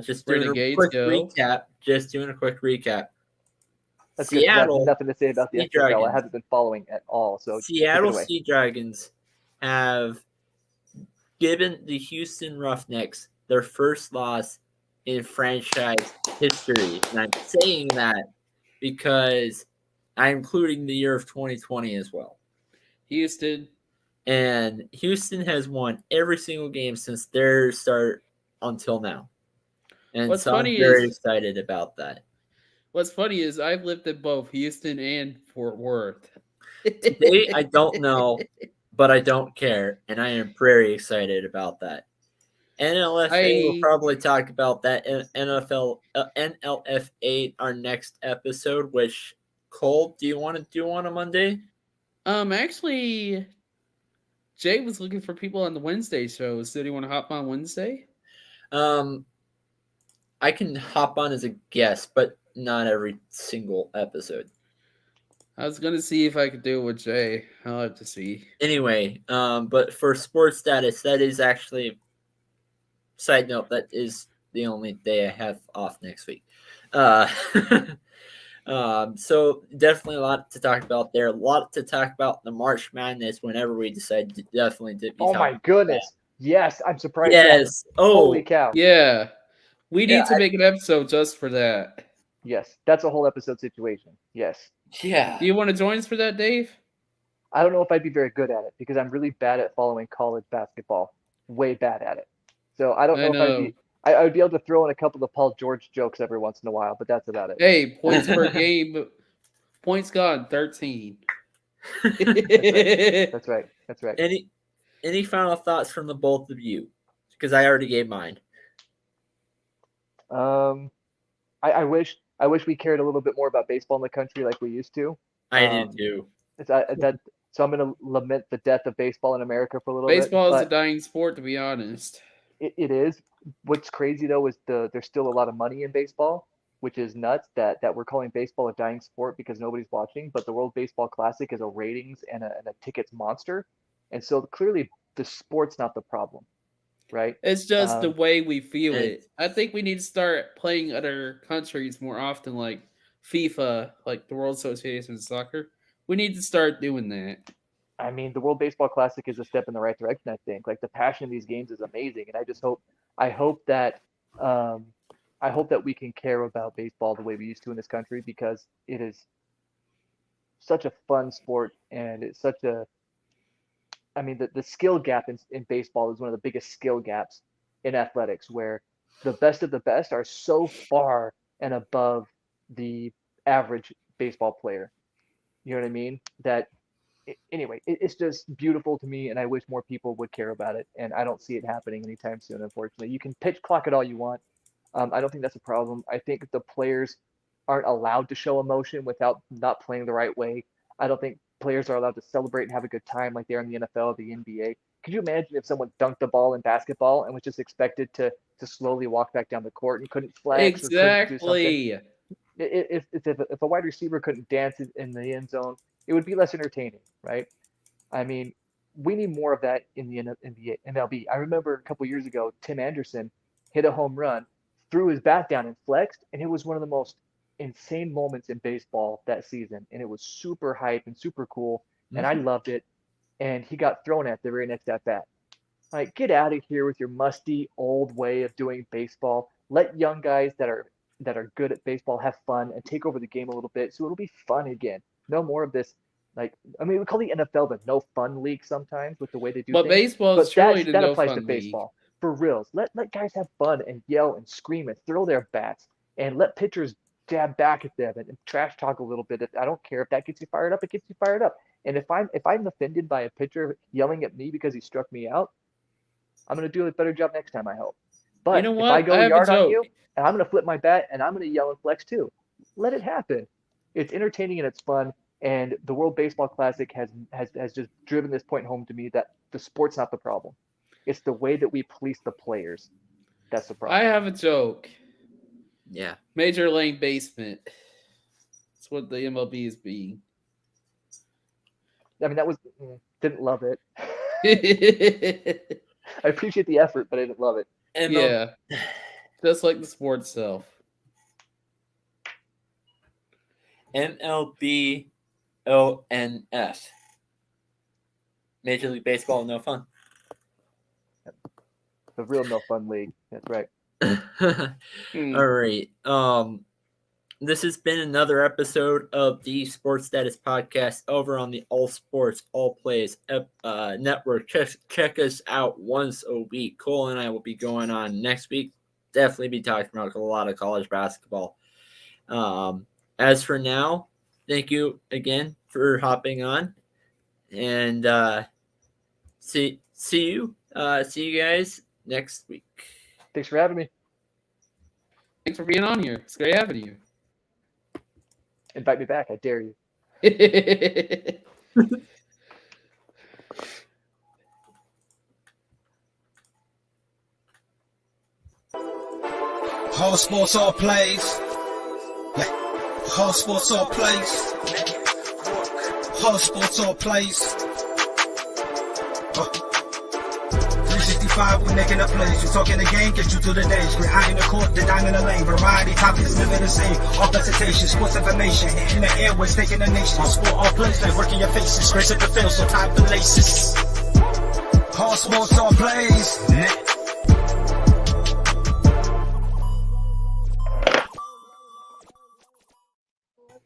[SPEAKER 2] just doing a
[SPEAKER 4] Renegades
[SPEAKER 2] quick
[SPEAKER 4] go.
[SPEAKER 2] recap. Just doing a quick recap.
[SPEAKER 3] That's good. 'Cause I have
[SPEAKER 2] Seattle
[SPEAKER 3] nothing to say about the
[SPEAKER 2] Sea
[SPEAKER 3] XFL. I
[SPEAKER 2] Dragons.
[SPEAKER 3] haven't been following at all. So take it
[SPEAKER 2] Seattle
[SPEAKER 3] away.
[SPEAKER 2] Sea Dragons have given the Houston Roughnecks their first loss in franchise history. And I'm saying that because I'm including the year of 2020 as well.
[SPEAKER 4] Houston.
[SPEAKER 2] And Houston has won every single game since their start until now. And
[SPEAKER 4] What's
[SPEAKER 2] so
[SPEAKER 4] funny
[SPEAKER 2] I'm very
[SPEAKER 4] is-
[SPEAKER 2] excited about that.
[SPEAKER 4] What's funny is I've lived in both Houston and Fort Worth.
[SPEAKER 2] Today, I don't know, but I don't care. And I am very excited about that. NLFA will probably talk about that in NLFA our next episode. Which Cole, do you want to do on a Monday?
[SPEAKER 4] Actually, Jay was looking for people on the Wednesday shows. Did he want to hop on Wednesday?
[SPEAKER 2] I can hop on as a guest, but not every single episode.
[SPEAKER 4] I was gonna see if I could do it with Jay. I'll have to see.
[SPEAKER 2] Anyway, but for sports status, that is actually. Side note, that is the only day I have off next week. So definitely a lot to talk about there. A lot to talk about the March Madness whenever we decide to definitely be
[SPEAKER 3] Oh my goodness. Yes, I'm surprised.
[SPEAKER 2] Yes. Oh,
[SPEAKER 3] holy cow.
[SPEAKER 4] Yeah. We need to make an episode just for that.
[SPEAKER 3] Yes, that's a whole episode situation. Yes.
[SPEAKER 2] Yeah.
[SPEAKER 4] Do you want to join us for that, Dave?
[SPEAKER 3] I don't know if I'd be very good at it because I'm really bad at following college basketball. Way bad at it. So I don't know if I'd be. I would be able to throw in a couple of Paul George jokes every once in a while, but that's about it.
[SPEAKER 4] Hey, points per game. Points gone 13.
[SPEAKER 3] That's right. That's right.
[SPEAKER 2] Any final thoughts from the both of you? Because I already gave mine.
[SPEAKER 3] I wish we cared a little bit more about baseball in the country like we used to.
[SPEAKER 2] I do too.
[SPEAKER 3] So I'm going to lament the death of baseball in America for a little bit.
[SPEAKER 4] Baseball is a dying sport, to be honest.
[SPEAKER 3] It is. What's crazy though is there's still a lot of money in baseball, which is nuts that we're calling baseball a dying sport because nobody's watching. But the World Baseball Classic is a ratings and a tickets monster, and so clearly the sport's not the problem, right?
[SPEAKER 4] It's just the way we feel it. I think we need to start playing other countries more often, like FIFA, like the World Association of Soccer. We need to start doing that.
[SPEAKER 3] I mean, the World Baseball Classic is a step in the right direction, I think. Like the passion of these games is amazing, and I hope that we can care about baseball the way we used to in this country because it is such a fun sport and it's such a. I mean, the skill gap in baseball is one of the biggest skill gaps in athletics, where the best of the best are so far and above the average baseball player. You know what I mean? Anyway, it's just beautiful to me, and I wish more people would care about it. And I don't see it happening anytime soon, unfortunately. You can pitch clock it all you want. I don't think that's a problem. I think the players aren't allowed to show emotion without not playing the right way. I don't think players are allowed to celebrate and have a good time like they are in the NFL or the NBA. Could you imagine if someone dunked the ball in basketball and was just expected to slowly walk back down the court and couldn't flex or couldn't do something? If a wide receiver couldn't dance in the end zone, it would be less entertaining, right? I mean, we need more of that in the NBA, MLB. I remember a couple years ago, Tim Anderson hit a home run, threw his bat down and flexed, and it was one of the most insane moments in baseball that season. And it was super hype and super cool, and I loved it. And he got thrown at the very next at bat. Like, get out of here with your musty old way of doing baseball. Let young guys that are good at baseball have fun and take over the game a little bit so it'll be fun again. No more of this. Like, I mean, we call the NFL the no fun league sometimes with the way they do things.
[SPEAKER 4] Baseball is truly the no fun league. That applies to baseball. For reals. Let guys have fun and yell and scream and throw their bats and let pitchers jab back at them and trash talk a little bit. I don't care if that gets you fired up, it gets you fired up. And if I'm offended by a pitcher yelling at me because he struck me out, I'm going to do a better job next time, I hope.
[SPEAKER 3] But
[SPEAKER 4] You know
[SPEAKER 3] if
[SPEAKER 4] what?
[SPEAKER 3] I go
[SPEAKER 4] I have a
[SPEAKER 3] yard on
[SPEAKER 4] joke.
[SPEAKER 3] you, and I'm going to flip my bat, and I'm going to yell and flex too, let it happen. It's entertaining and it's fun. And the World Baseball Classic has just driven this point home to me that the sport's not the problem. It's the way that we police the players. That's the
[SPEAKER 4] I
[SPEAKER 3] problem.
[SPEAKER 4] have a joke.
[SPEAKER 2] Yeah.
[SPEAKER 4] Major Lane Basement. That's what the MLB is being.
[SPEAKER 3] I mean, that was didn't love it.
[SPEAKER 4] Yeah.
[SPEAKER 3] I appreciate the effort, but I didn't love it.
[SPEAKER 4] Just like the sport itself.
[SPEAKER 2] MLBONF. Major League Baseball, no fun.
[SPEAKER 3] The real no fun league. That's right.
[SPEAKER 2] All right. This has been another episode of the Sports Status Podcast over on the All Sports All Plays network. Check us out once a week. Cole and I will be going on next week. Definitely be talking about a lot of college basketball. As for now, thank you again for hopping on, and see you guys next week.
[SPEAKER 3] Thanks for having me.
[SPEAKER 4] Thanks for being on here. It's great having you.
[SPEAKER 3] Invite me back. I dare you.
[SPEAKER 1] All sports, all plays. All sports, all plays. All sports, all plays. 365, we making a plays. You talking the game, get you to the days. We're eye in the court, the dime in the lane. Variety, topics, living the same. All presentation, sports information. In the airways, taking the nation. All sport, all plays, like working your faces. Grace at the field, so tie the laces. All sports, all plays.